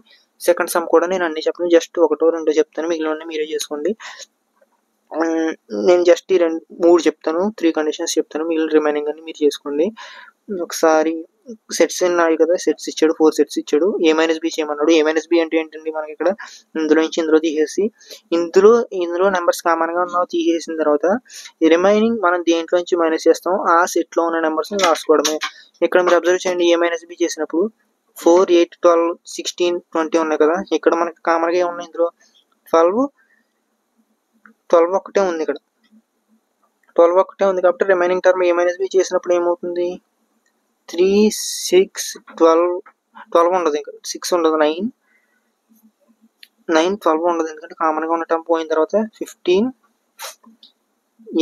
[SPEAKER 1] సెకండ్ సమ్ కూడా నేను అన్ని చెప్పను, జస్ట్ 1, 2 చెప్తాను, మిగిలిన మీరే చేసుకోండి. నేను జస్ట్ ఈ 3 చెప్తాను, 3 కండిషన్స్ చెప్తాను, మిగిలిన రిమైనింగ్ అన్ని మీరు చేసుకోండి. ఒకసారి సెట్స్ ఉన్నాయి కదా, సెట్స్ ఇచ్చాడు, 4 సెట్స్ ఇచ్చాడు. ఏ మైనస్ బి చేయమన్నాడు. ఏ మైనస్ బి అంటే ఏంటండి, మనకి ఇక్కడ ఇందులో నుంచి ఇందులో తీసేసి ఇందులో నెంబర్స్ కామన్గా ఉన్న తీసేసిన తర్వాత రిమైనింగ్ మనం దేంట్లో నుంచి మైనస్ చేస్తాం ఆ సెట్లో ఉన్న నెంబర్స్ని రాసుకోవడమే. ఇక్కడ మీరు అబ్జర్వ్ చేయండి, ఏ మైనస్ బి చేసినప్పుడు 4, 8, 12, 16, 20 ఉన్నాయి కదా. ఇక్కడ మనకి కామన్గా ఏమున్నాయి, ఇందులో 12 ఒకటే ఉంది. ఇక్కడ 12 ఒకటే ఉంది కాబట్టి రిమైనింగ్ టర్మ్ ఏ మైనస్ బి చేసినప్పుడు ఏమవుతుంది, 3, 6, 12 ఉండదు, ఇంకా 6 ఉండదు, 9, 12 ఉండదు, ఎందుకంటే కామన్గా ఉన్న టర్మ్ పోయిన తర్వాత 15,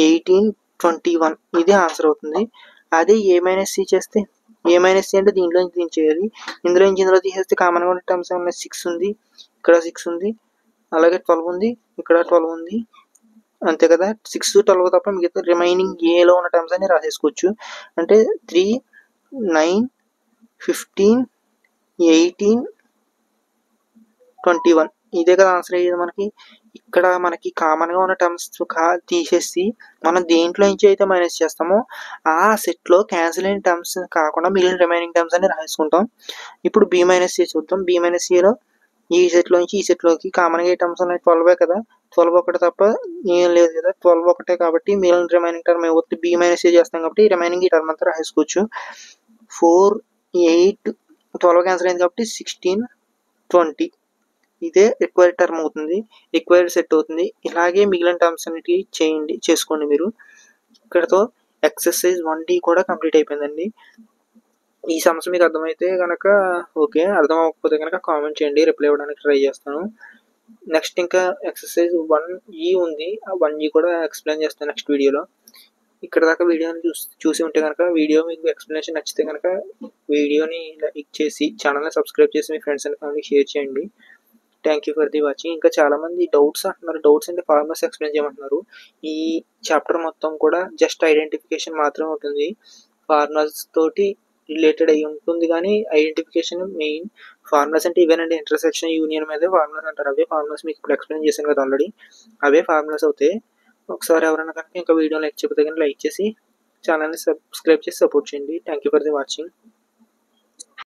[SPEAKER 1] 18, 21 ఇదే ఆన్సర్ అవుతుంది. అదే ఏ మైనస్ సి చేస్తే, ఏ మైనస్ సి అంటే దీంట్లో నుంచి దీన్ని చేయాలి, ఇందులో నుంచి ఇందులో తీసేస్తే కామన్గా ఉన్న టర్మ్స్ ఏమన్నా 6 ఉంది, ఇక్కడ 6 ఉంది, అలాగే 12 ఉంది, ఇక్కడ 12 ఉంది, అంతే కదా. 6, 12 తప్ప మిగతా రిమైనింగ్ ఏలో ఉన్న టర్మ్స్ అన్ని రాసేసుకోవచ్చు. అంటే 3, 9, 15, 18, 21 ఇదే కదా ఆన్సర్ అయ్యేది మనకి. ఇక్కడ మనకి కామన్గా ఉన్న టర్మ్స్ తీసేసి మనం దేంట్లో నుంచి అయితే మైనస్ చేస్తామో ఆ సెట్లో క్యాన్సిల్ అయిన టర్మ్స్ కాకుండా మిగిలిన రిమైనింగ్ టర్మ్స్ అన్ని రాసుకుంటాం. ఇప్పుడు బి మైనస్ సి చూద్దాం. బి మైనస్ సిలో ఈ సెట్లో నుంచి ఈ సెట్లోకి కామన్గా ఏ టర్మ్స్ ఉన్నాయి, 12 కదా, 12 ఒకటి తప్ప ఏం లేదు కదా, 12 ఒకటే కాబట్టి మిగిలిన రిమైనింగ్ టర్మ్ ఏమవుతుంది, బి మైనస్ సి చేస్తాం కాబట్టి రిమైనింగ్ ఈ టర్మ్ అంతా రాసుకోవచ్చు. 4, 8, 12 క్యాన్సిల్ అయింది కాబట్టి 16, 20 ఇదే రిక్వైర్డ్ టర్మ్ అవుతుంది, రిక్వైర్డ్ సెట్ అవుతుంది. ఇలాగే మిగిలిన టర్మ్స్ అన్నిటి చేసుకోండి మీరు. ఇక్కడతో ఎక్సర్సైజ్ 1D కూడా కంప్లీట్ అయిపోయిందండి. ఈ సమస్య మీకు అర్థమైతే కనుక ఓకే, అర్థం అవ్వకపోతే కనుక కామెంట్ చేయండి, రిప్లై ఇవ్వడానికి ట్రై చేస్తాను. నెక్స్ట్ ఇంకా ఎక్సర్సైజ్ 1E ఉంది, ఆ 1E కూడా ఎక్స్ప్లెయిన్ చేస్తాను నెక్స్ట్ వీడియోలో. ఇక్కడ దాకా వీడియోని చూసి ఉంటే కనుక, వీడియో మీకు ఎక్స్ప్లెనేషన్ నచ్చితే కనుక వీడియోని లైక్ చేసి ఛానల్ని సబ్స్క్రైబ్ చేసి మీ ఫ్రెండ్స్ అండ్ ఫ్యామిలీకి షేర్ చేయండి. Thank you for the watching. ఇంకా చాలామంది డౌట్స్ అంటున్నారు, డౌట్స్ అంటే ఫార్ములాస్ ఎక్స్ప్లెయిన్ చేయమంటున్నారు. ఈ చాప్టర్ మొత్తం కూడా జస్ట్ ఐడెంటిఫికేషన్ మాత్రమే ఉంటుంది, ఫార్ములాస్ తోటి రిలేటెడ్ అయి ఉంటుంది, కానీ ఐడెంటిఫికేషన్ మెయిన్. ఫార్ములాస్ అంటే ఇవేనండి, ఇంటర్సెక్షన్, యూనియన్ మీద ఫార్ములాస్ అంటారు. అవే ఫార్ములాస్ మీకు ఇప్పుడు ఎక్స్ప్లెయిన్ చేశాను కదా ఆల్రెడీ, అవే ఫార్ములాస్ అవుతాయి. ఒకసారి ఎవరైనా కనుక ఇంకా వీడియో లైక్ చేయకపోతే కానీ లైక్ చేసి ఛానల్ని సబ్స్క్రైబ్ చేసి సపోర్ట్ చేయండి. Thank you for the watching.